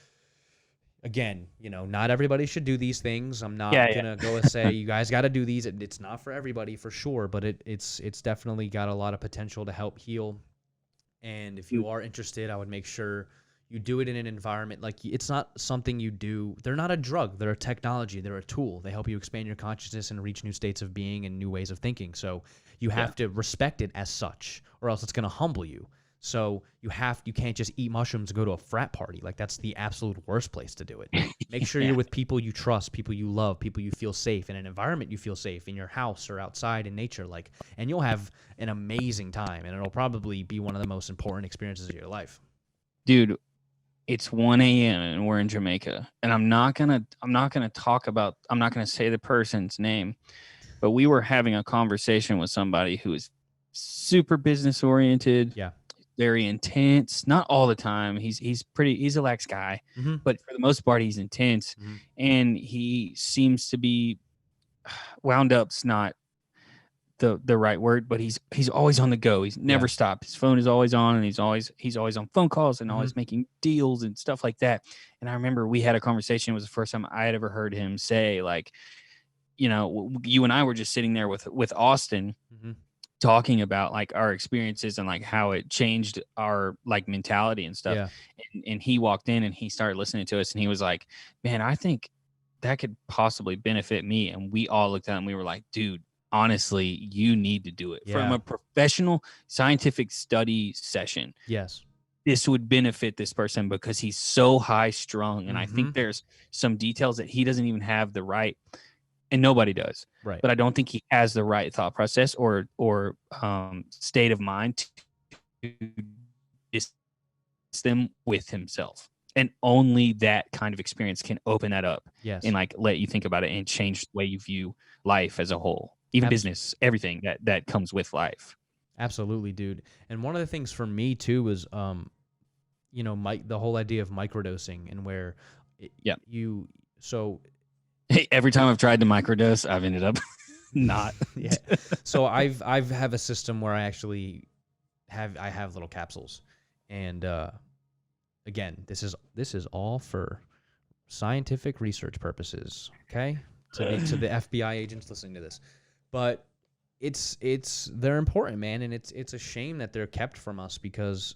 again, not everybody should do these things. I'm not gonna go and say you guys got to do these. It's not for everybody, for sure, but it's definitely got a lot of potential to help heal. And if you are interested, I would make sure you do it in an environment, like, it's not something you do. They're not a drug. They're a technology. They're a tool. They help you expand your consciousness and reach new states of being and new ways of thinking. So you have to respect it as such, or else it's going to humble you. So you can't just eat mushrooms and go to a frat party. Like, that's the absolute worst place to do it. Make sure you're with people you trust, people you love, people you feel safe, in an environment you feel safe, in your house or outside in nature. Like, and you'll have an amazing time, and it'll probably be one of the most important experiences of your life. Dude, it's 1 a.m. and we're in Jamaica, and I'm not gonna say the person's name, but we were having a conversation with somebody who is super business oriented, very intense. Not all the time. He's a lax guy, but for the most part, he's intense, and he seems to be wound up's not the right word, but he's always on the go. He's never stopped. His phone is always on, and he's always on phone calls and always making deals and stuff like that. And I remember we had a conversation. It was the first time I had ever heard him say, like, you and I were just sitting there with Austin, talking about like our experiences and like how it changed our like mentality and stuff. Yeah. And he walked in and he started listening to us and he was like, man, I think that could possibly benefit me. And we all looked at him and we were like, dude, honestly, you need to do it from Yeah. a professional scientific study session. Yes. This would benefit this person because he's so high strung. And I Mm-hmm. think there's some details that he doesn't even have the right, and nobody does. Right. But I don't think he has the right thought process or state of mind to dis them with himself. And only that kind of experience can open that up Yes. and like let you think about it and change the way you view life as a whole, even business, everything that comes with life. Absolutely, dude. And one of the things for me too was, you know, the whole idea of microdosing and where so every time I've tried to microdose, I've ended up not. Yeah. So I've have a system where I actually have little capsules, and again, this is all for scientific research purposes. Okay, to the FBI agents listening to this, but they're important, man, and it's a shame that they're kept from us because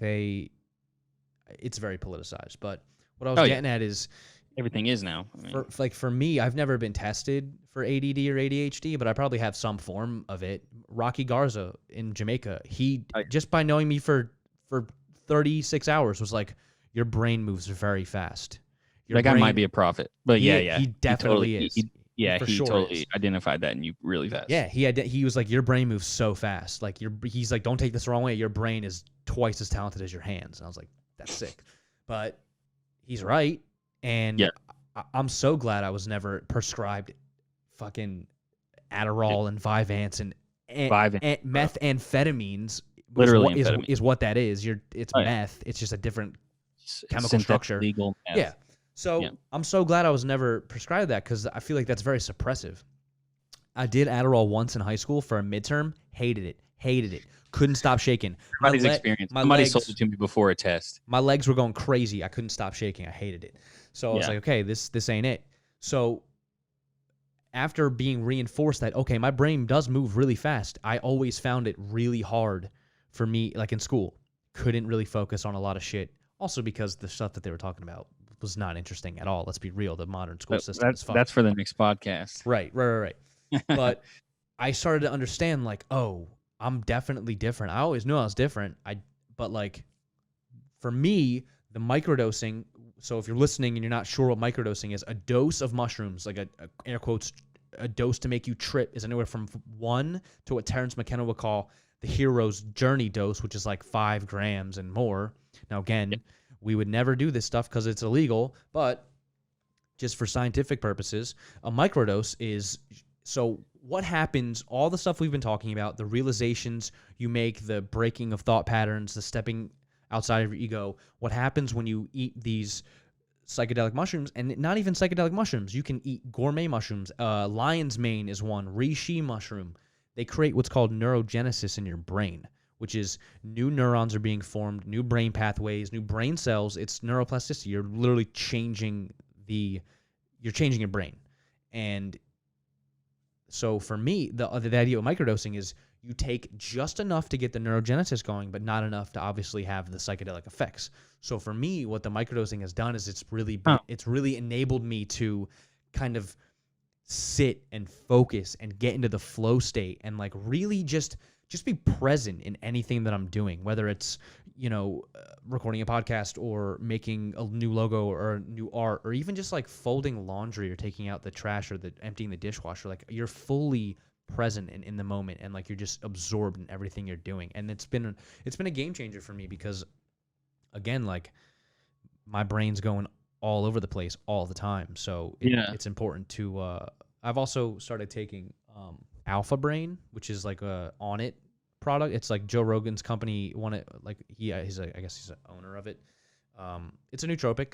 it's very politicized. But what I was getting at is everything is now. I mean, for me, I've never been tested for ADD or ADHD, but I probably have some form of it. Rocky Garza in Jamaica, he just by knowing me for 36 hours was like, your brain moves very fast. That guy might be a prophet, but he definitely is. He totally identified that in you really fast. Yeah, he was like, your brain moves so fast. Like he's like, don't take this the wrong way. Your brain is twice as talented as your hands. And I was like, that's sick. But he's right. And I'm so glad I was never prescribed fucking Adderall and Vyvanse and methamphetamines. Literally is what that is. It's meth. It's just a different chemical structure. Legal meth. Yeah. So I'm so glad I was never prescribed that because I feel like that's very suppressive. I did Adderall once in high school for a midterm. Hated it. Couldn't stop shaking. Somebody's experience. Somebody sold it to me before a test. My legs were going crazy. I couldn't stop shaking. I hated it. So I was like, okay, this ain't it. So after being reinforced that, okay, my brain does move really fast, I always found it really hard for me, like in school. Couldn't really focus on a lot of shit. Also because the stuff that they were talking about was not interesting at all. Let's be real. The modern school system is fucked. That's for the next podcast. Right. But I started to understand, like, oh, I'm definitely different. I always knew I was different. But like, for me, the microdosing. So if you're listening and you're not sure what microdosing is, a dose of mushrooms, like a air quotes, a dose to make you trip, is anywhere from 1 to what Terrence McKenna would call the hero's journey dose, which is like 5 grams and more. Now, again, we would never do this stuff because it's illegal, but just for scientific purposes, a microdose is, so what happens, all the stuff we've been talking about, the realizations you make, the breaking of thought patterns, the stepping outside of your ego, what happens when you eat these psychedelic mushrooms, and not even psychedelic mushrooms, you can eat gourmet mushrooms. Lion's mane is one, reishi mushroom. They create what's called neurogenesis in your brain, which is new neurons are being formed, new brain pathways, new brain cells. It's neuroplasticity. You're literally changing your brain. And so for me, the idea of microdosing is you take just enough to get the neurogenesis going, but not enough to obviously have the psychedelic effects. So for me, what the microdosing has done is it's really enabled me to kind of sit and focus and get into the flow state and like really just be present in anything that I'm doing, whether it's, recording a podcast or making a new logo or new art, or even just like folding laundry or taking out the trash or emptying the dishwasher. Like, you're fully present and in the moment, and like you're just absorbed in everything you're doing. And it's been a game changer for me because, again, like, my brain's going all over the place all the time. So it's important to I've also started taking Alpha Brain, which is like a On It product. It's like Joe Rogan's company. He's an owner of it. It's a nootropic.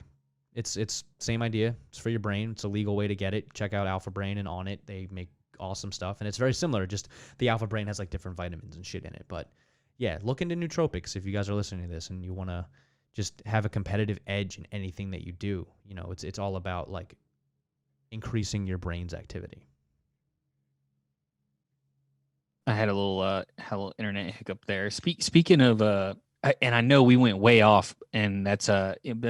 It's same idea. It's for your brain. It's a legal way to get it. Check out Alpha Brain and On It. They make awesome stuff, and it's very similar. Just the Alpha Brain has like different vitamins and shit in it. But yeah, look into nootropics if you guys are listening to this and you want to just have a competitive edge in anything that you do. It's all about like increasing your brain's activity. I had a little internet hiccup there. Speaking of and I know we went way off, and but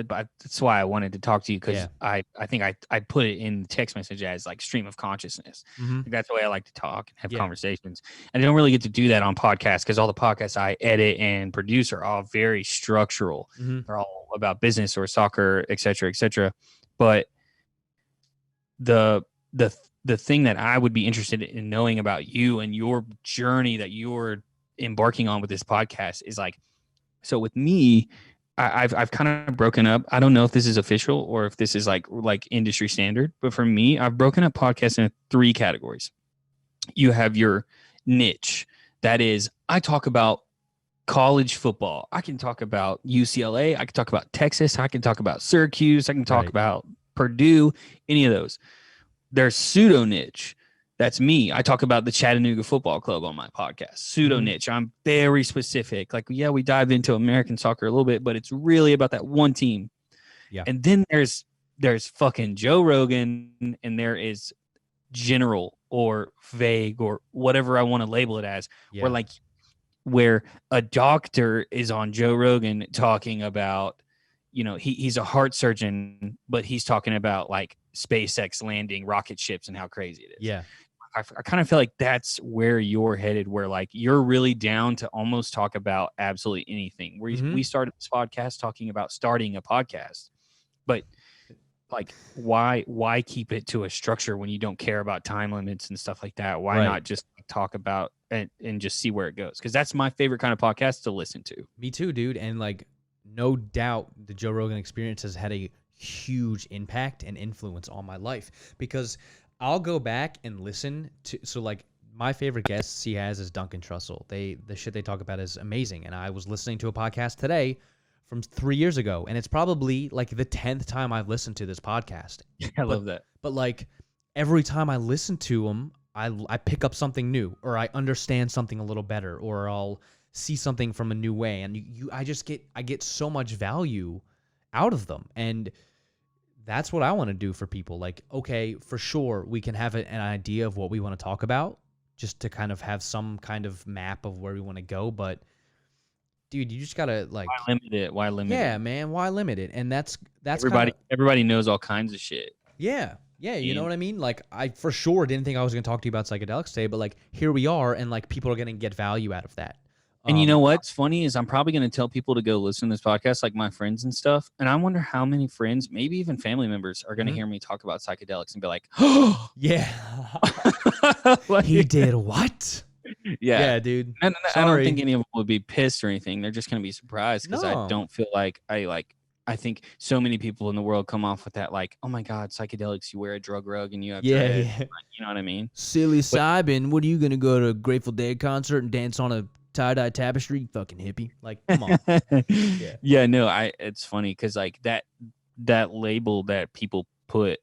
that's why I wanted to talk to you, because Yeah. I think I put it in the text message as like stream of consciousness. Mm-hmm. Like, that's the way I like to talk and have Yeah. conversations. And I don't really get to do that on podcasts, because all the podcasts I edit and produce are all very structural. Mm-hmm. They're all about business or soccer, et cetera, et cetera. But the the thing that I would be interested in knowing about you and your journey that you're embarking on with this podcast is like, so with me, I've kind of broken up. I don't know if this is official or if this is like industry standard, but for me, I've broken up podcasts into 3 categories. You have your niche. That is, I talk about college football. I can talk about UCLA. I can talk about Texas. I can talk about Syracuse. I can talk Right. about Purdue, any of those. There's pseudo niche. That's me. I talk about the Chattanooga Football Club on my podcast. Pseudo niche. I'm very specific. Like, yeah, we dive into American soccer a little bit, but it's really about that one team. Yeah. And then there's fucking Joe Rogan, and there is general or vague or whatever I want to label it as. Yeah. Where a doctor is on Joe Rogan talking about, he's a heart surgeon, but he's talking about like SpaceX landing rocket ships and how crazy it is. Yeah. I kind of feel like that's where you're headed, where like you're really down to almost talk about absolutely anything. We started this podcast talking about starting a podcast, but like why keep it to a structure when you don't care about time limits and stuff like that? Why not just talk about and just see where it goes? Because that's my favorite kind of podcast to listen to. Me too, dude. And like, no doubt the Joe Rogan experience has had a huge impact and influence on my life, because I'll go back and listen to, so like my favorite guests he has is Duncan Trussell. The shit they talk about is amazing. And I was listening to a podcast today from 3 years ago, and it's probably like the 10th time I've listened to this podcast. I love that. But like every time I listen to him, I pick up something new, or I understand something a little better, or I'll see something from a new way, and I get so much value out of them. And that's what I want to do for people. Like, okay, for sure, we can have an idea of what we want to talk about, just to kind of have some kind of map of where we want to go. But dude, you just gotta like, why limit it? Why limit it? Yeah, man, why limit it? And that's everybody knows all kinds of shit. Yeah. Yeah, you know what I mean? Like, I for sure didn't think I was going to talk to you about psychedelics today, but like, here we are, and like, people are going to get value out of that. And you know what's funny is I'm probably going to tell people to go listen to this podcast, like my friends and stuff. And I wonder how many friends, maybe even family members, are going to hear me talk about psychedelics and be like, "Oh, yeah, like, he did what?" Yeah, dude. I don't think any of them would be pissed or anything. They're just going to be surprised, because I don't feel like I think so many people in the world come off with that, like, oh my God, psychedelics, you wear a drug rug and you have dread. Yeah. You know what I mean? Silly Simon, what are you going to go to a Grateful Dead concert and dance on a tie-dye tapestry, you fucking hippie? Like, come on. Yeah, no, it's funny because like that label that people put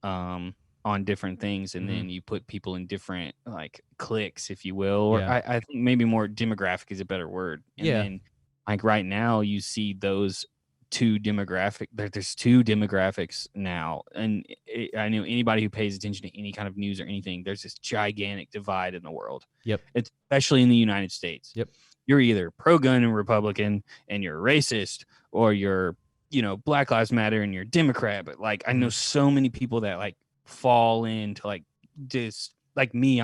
on different things, and then you put people in different like cliques, if you will, or I think maybe more demographic is a better word. And then like right now you see those there's 2 demographics now, and I know anybody who pays attention to any kind of news or anything, there's this gigantic divide in the world. Especially in the United States. You're either pro-gun and Republican and you're racist, or you're Black Lives Matter and you're Democrat. But like I know so many people that like fall into like just like me.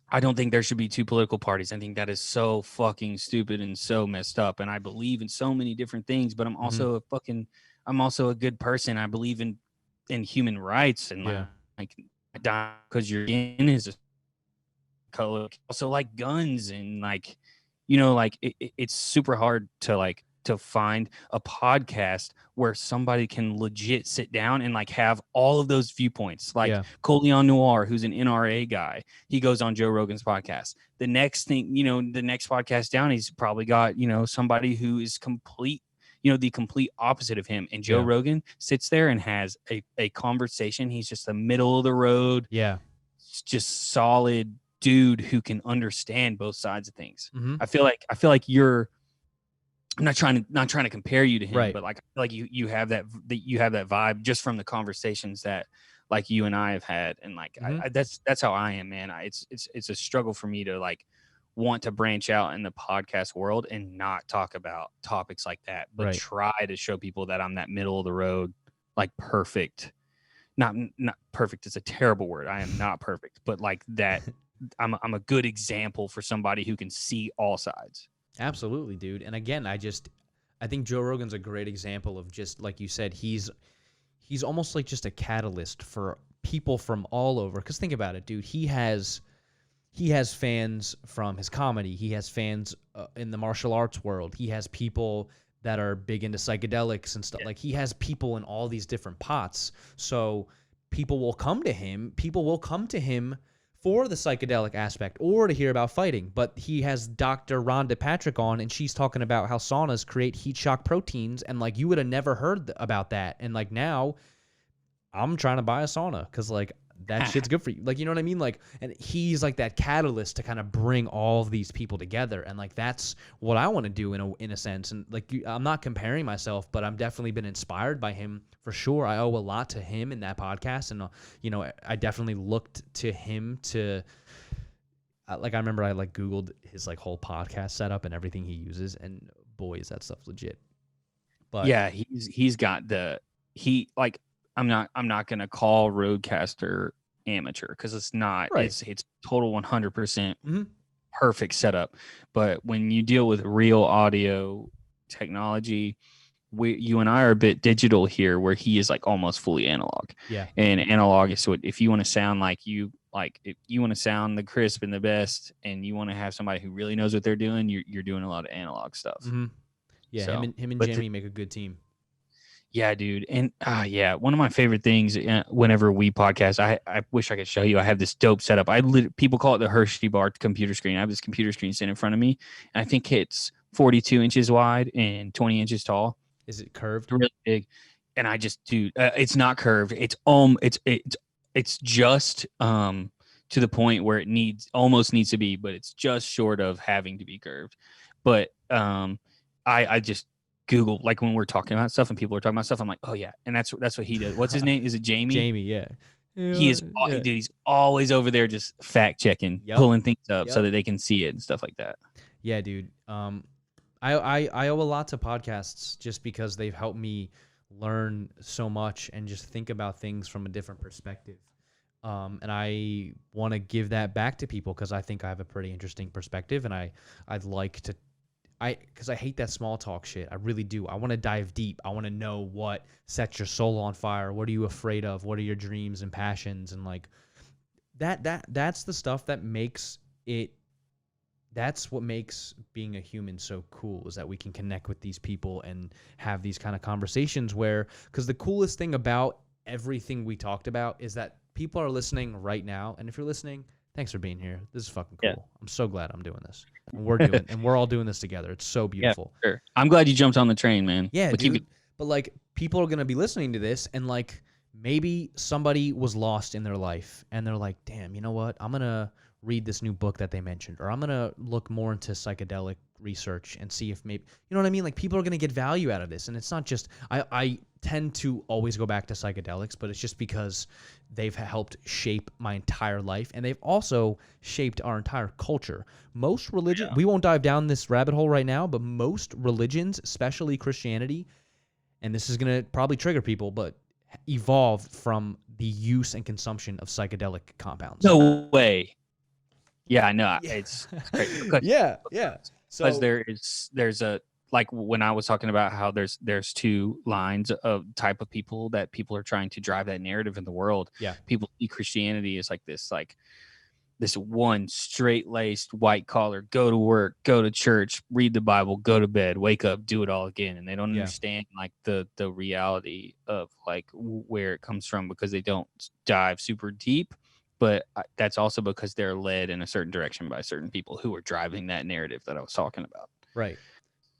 I don't think there should be 2 political parties. I think that is so fucking stupid and so messed up. And I believe in so many different things, but I'm also I'm also a good person. I believe in human rights, and like because your skin is a color. Also like guns, and like, like it's super hard to find a podcast where somebody can legit sit down and like have all of those viewpoints. Like Coleon Noir, who's an NRA guy, he goes on Joe Rogan's podcast. The next thing, the next podcast down, he's probably got, somebody who is the complete opposite of him. And Joe Rogan sits there and has a conversation. He's just a middle of the road. Just solid dude who can understand both sides of things. I feel like you're, I'm not trying to compare you to him, but like I feel like you have that vibe just from the conversations that like you and I have had, and like Mhm. that's how I am, man. It's a struggle for me to like want to branch out in the podcast world and not talk about topics like that, but Right. try to show people that I'm that middle of the road, like perfect. Not perfect is a terrible word. I am not perfect, but like that I'm a good example for somebody who can see all sides. Absolutely, dude. And again, I think Joe Rogan's a great example of, just like you said, he's almost like just a catalyst for people from all over. Because think about it, dude. He has fans from his comedy. He has fans in the martial arts world. He has people that are big into psychedelics and stuff. Yeah. Like, he has people in all these different pots. So people will come to him. People will come to him for the psychedelic aspect or to hear about fighting. But he has Dr. Rhonda Patrick on, and she's talking about how saunas create heat shock proteins. And like, you would have never heard about that. And like, now I'm trying to buy a sauna because like that shit's good for you. Like, you know what I mean? Like, and he's like that catalyst to kind of bring all of these people together. And like, that's what I want to do in a sense. And like, I'm not comparing myself, but I'm definitely been inspired by him for sure. I owe a lot to him in that podcast. And, I definitely looked to him to, like, I remember I like Googled his like whole podcast setup and everything he uses. And boy, is that stuff legit. But Yeah, he's got he like I'm not gonna call Roadcaster amateur because it's not. right. It's total 100% hmm perfect setup. But when you deal with real audio technology, you and I are a bit digital here, where he is like almost fully analog. Yeah. And analog is what, if you want to sound if you want to sound the crisp and the best, and you want to have somebody who really knows what they're doing, you're doing a lot of analog stuff. hmm Yeah. So, Him and but Jamie make a good team. yeah, dude. And yeah, one of my favorite things whenever we podcast, I wish I could show you. I have this dope setup. People call it the Hershey bar computer screen. I have this computer screen sitting in front of me, and I think it's 42 inches wide and 20 inches tall. Is it curved? It's really big. And I just, dude, it's not curved. It's just to the point where it almost needs to be, but it's just short of having to be curved. But I just Google, like when we're talking about stuff and people are talking about stuff, I'm like, oh yeah, and that's what he does. What's his name? Is it Jamie? Jamie, yeah. He is, Yeah. dude. He's always over there, just fact checking, Yep. pulling things up so Yep. that they can see it and stuff like that. Yeah, dude. I owe a lot to podcasts just because they've helped me learn so much and just think about things from a different perspective. And I want to give that back to people because I think I have a pretty interesting perspective, and I'd like to. Because I hate that small talk shit. I really do. I want to dive deep. I want to know what sets your soul on fire. What are you afraid of? What are your dreams and passions? And like that's the stuff that makes it. That's what makes being a human so cool, is that we can connect with these people and have these kind of conversations where, because the coolest thing about everything we talked about is that people are listening right now. And if you're listening, thanks for being here. This is fucking cool. Yeah. I'm so glad I'm doing this. And we're all doing this together. It's so beautiful. Yeah, sure. I'm glad you jumped on the train, man. Yeah, But dude. But like, people are gonna be listening to this, and like, maybe somebody was lost in their life, and they're like, "Damn, you know what? I'm gonna read this new book that they mentioned, or I'm gonna look more into psychedelic research and see if maybe, you know what I mean? Like, people are gonna get value out of this, and it's not just I tend to always go back to psychedelics, but it's just because they've helped shape my entire life, and they've also shaped our entire culture. Most religion, we won't dive down this rabbit hole right now, but most religions, especially Christianity, and this is going to probably trigger people, but evolved from the use and consumption of psychedelic compounds. No way. Yeah, I know. Yeah. It's crazy. Because, Yeah. So because there's a, like when I was talking about how there's two lines of type of people that people are trying to drive that narrative in the world. Yeah. People see Christianity as this one straight-laced white collar, go to work, go to church, read the Bible, go to bed, wake up, do it all again. And they don't understand like the reality of like where it comes from, because they don't dive super deep. But that's also because they're led in a certain direction by certain people who are driving that narrative that I was talking about. Right.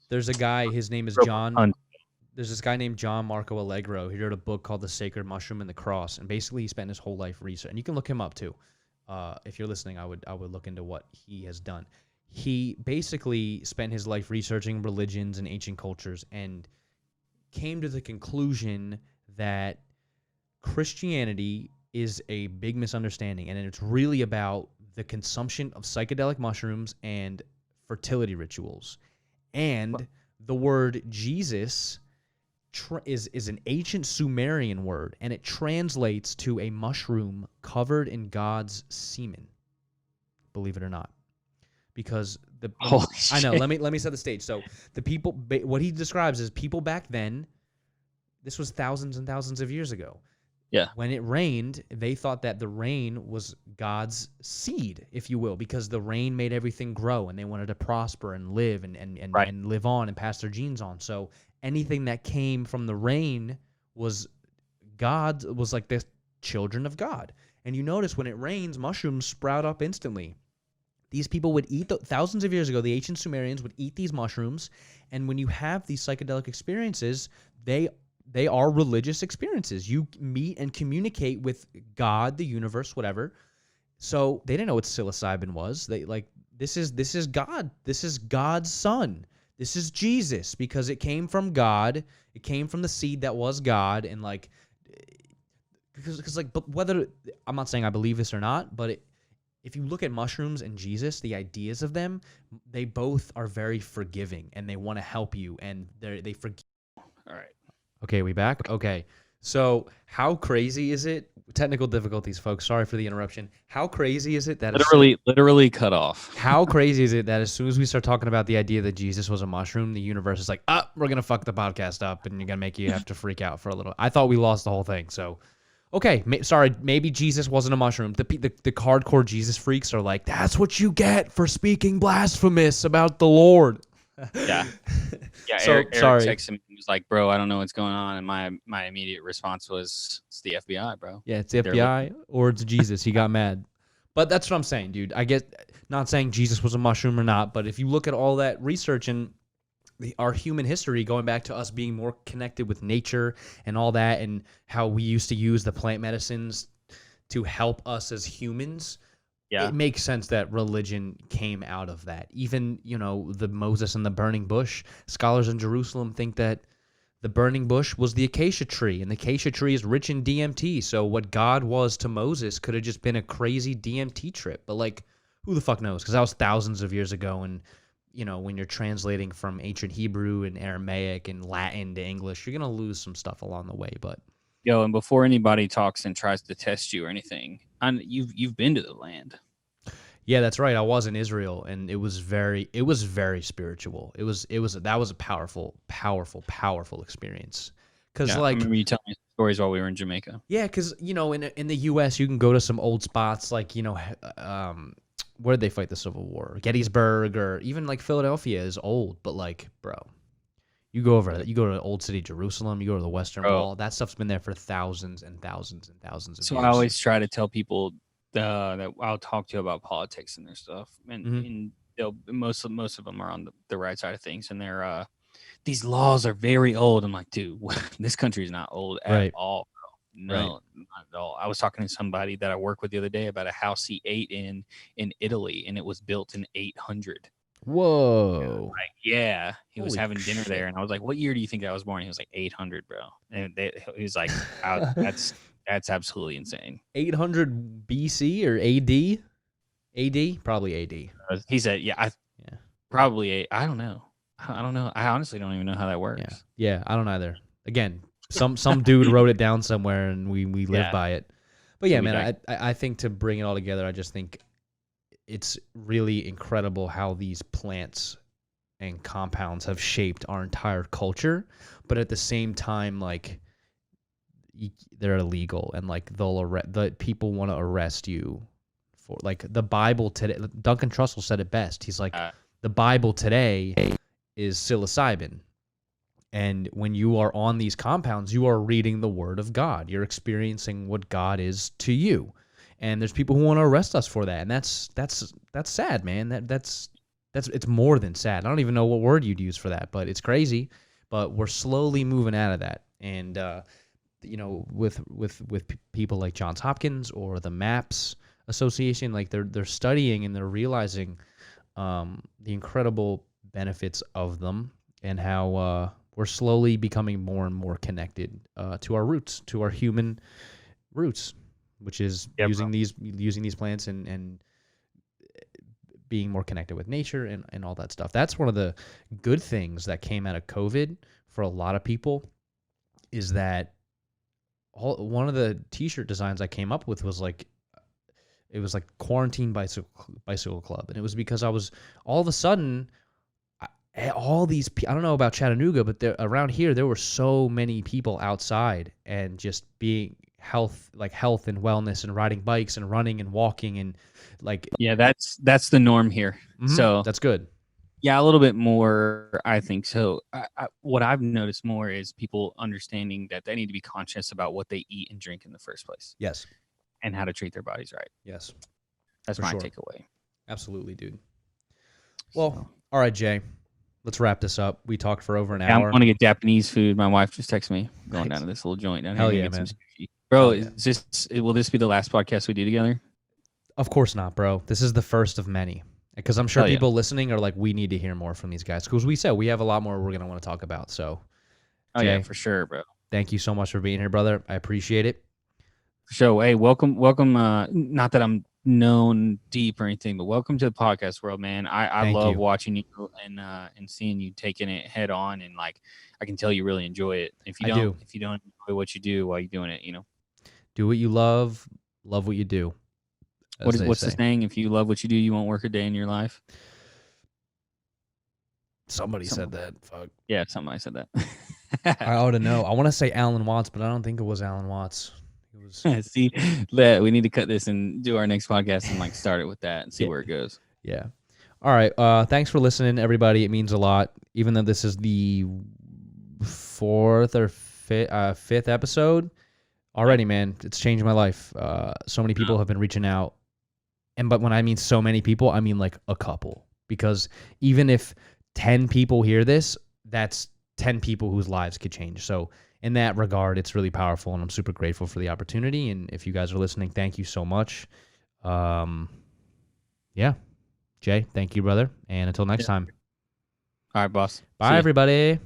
There's a guy, his name is John. There's this guy named John Marco Allegro. He wrote a book called The Sacred Mushroom and the Cross. And basically he spent his whole life research. And you can look him up too. If you're listening, I would look into what he has done. He basically spent his life researching religions and ancient cultures and came to the conclusion that Christianity is a big misunderstanding, and it's really about the consumption of psychedelic mushrooms and fertility rituals. And the word Jesus is an ancient Sumerian word, and it translates to a mushroom covered in God's semen. Believe it or not, because Holy I know. shit. Let me set the stage. So the people, what he describes is people back then. This was thousands and thousands of years ago. Yeah. When it rained, they thought that the rain was God's seed, if you will, because the rain made everything grow, and they wanted to prosper and live and live on and pass their genes on. So anything that came from the rain was like the children of God. And you notice when it rains, mushrooms sprout up instantly. These people would eat, thousands of years ago, the ancient Sumerians would eat these mushrooms, and when you have these psychedelic experiences, they are religious experiences. You meet and communicate with God, the universe, whatever. So they didn't know what psilocybin was. They this is God. This is God's son. This is Jesus, because it came from God. It came from the seed that was God, and but whether, I'm not saying I believe this or not, but if you look at mushrooms and Jesus, the ideas of them, they both are very forgiving, and they want to help you, and they forgive. All right. Okay, we back? Okay. So how crazy is it? Technical difficulties, folks. Sorry for the interruption. How crazy is it that Literally cut off. how crazy is it that as soon as we start talking about the idea that Jesus was a mushroom, the universe is like, we're gonna fuck the podcast up, and you're gonna make you have to freak out for a little. I thought we lost the whole thing. So, okay, sorry, maybe Jesus wasn't a mushroom. The hardcore Jesus freaks are like, that's what you get for speaking blasphemous about the Lord. Yeah. Yeah. So, Eric sorry. texted me. He was like, bro, I don't know what's going on. And my immediate response was, it's the FBI, bro. Yeah, it's the FBI or it's Jesus. He got mad. But that's what I'm saying, dude. I get, not saying Jesus was a mushroom or not, but if you look at all that research and our human history, going back to us being more connected with nature and all that, and how we used to use the plant medicines to help us as humans, Yeah. it makes sense that religion came out of that. Even, the Moses and the burning bush, scholars in Jerusalem think that the burning bush was the acacia tree, and the acacia tree is rich in DMT. So what God was to Moses could have just been a crazy DMT trip. But who the fuck knows? Because that was thousands of years ago, and when you're translating from ancient Hebrew and Aramaic and Latin to English, you're gonna lose some stuff along the way. But Yo, and before anybody talks and tries to test you or anything, you've been to the land. yeah, that's right. I was in Israel, and it was very spiritual. That was a powerful experience. Because I remember you telling me stories while we were in Jamaica. yeah, because in the U.S. you can go to some old spots like where did they fight the Civil War? Gettysburg, or even Philadelphia is old, but bro, you go to Old City Jerusalem, you go to the Western Wall. That stuff's been there for thousands and thousands and thousands of years. So I always try to tell people that I'll talk to about politics and their stuff, and most of them are on the right side of things, and they're these laws are very old. I'm like, dude, this country is not old at all, bro. No, not at all. I was talking to somebody that I work with the other day about a house he ate in Italy, and it was built in 800. Whoa. Yeah. He was Holy having dinner shit. there, and I was like, what year do you think I was born? He was like, 800, bro. And he was like, that's absolutely insane. 800 BC or AD? AD? Probably AD. He said, probably I don't know. I don't know. I honestly don't even know how that works. Yeah, I don't either. Again, some dude wrote it down somewhere, and we live by it. But yeah, man, I think to bring it all together, I just think it's really incredible how these plants and compounds have shaped our entire culture. But at the same time, they're illegal, and the people want to arrest you for the Bible today. Duncan Trussell said it best. He's like, the Bible today is psilocybin. And when you are on these compounds, you are reading the word of God. You're experiencing what God is to you. And there's people who want to arrest us for that. And that's sad, man. That's it's more than sad. I don't even know what word you'd use for that, but it's crazy. But we're slowly moving out of that. And with people like Johns Hopkins or the MAPS Association, they're studying and they're realizing the incredible benefits of them, and how we're slowly becoming more and more connected to our roots, to our human roots. which is Yeah, using these plants and being more connected with nature and all that stuff. That's one of the good things that came out of COVID for a lot of people, is that one of the t-shirt designs I came up with was like, it was like quarantine bicycle club. And it was because I was all of a sudden, all these, I don't know about Chattanooga, but around here, there were so many people outside and just being health and wellness and riding bikes and running and walking and like, yeah, that's the norm here. So that's good. yeah, a little bit more, I think. So what I've noticed more is people understanding that they need to be conscious about what they eat and drink in the first place. Yes. And how to treat their bodies right. Yes. That's my takeaway. Absolutely, dude. Well, all right, Jay. Let's wrap this up. We talked for over an hour. I'm going to get Japanese food. My wife just texted me going Nice. down to this little joint down Hell here. yeah, Get man. some sushi. Bro, Yeah. Will this be the last podcast we do together? Of course not, bro. This is the first of many. Because I'm sure Hell people listening are like, we need to hear more from these guys. Because we said we have a lot more we're going to want to talk about. So, Oh, Jay, yeah, for sure, bro. Thank you so much for being here, brother. I appreciate it. For sure. Hey, welcome. Not that I'm known deep or anything, but welcome to the podcast world, man. I love watching you and seeing you taking it head on, and like I can tell you really enjoy it. If you don't enjoy what you do while you're doing it, do what you love what you do. What's the saying? If you love what you do, you won't work a day in your life. Somebody said that. Fuck. Yeah, somebody said that. I ought to know. I want to say Alan Watts, but I don't think it was Alan Watts. It was. See, we need to cut this and do our next podcast and like start it with that and see where it goes. Yeah. All right. Thanks for listening, everybody. It means a lot. Even though this is the fourth or fifth episode already, man, it's changed my life. So many people have been reaching out, but when I mean so many people, I mean like a couple. Because even if 10 people hear this, that's 10 people whose lives could change. So in that regard, it's really powerful, and I'm super grateful for the opportunity. And if you guys are listening, thank you so much. Yeah. Jay, thank you, brother. And until next time. All right, boss. Bye, everybody.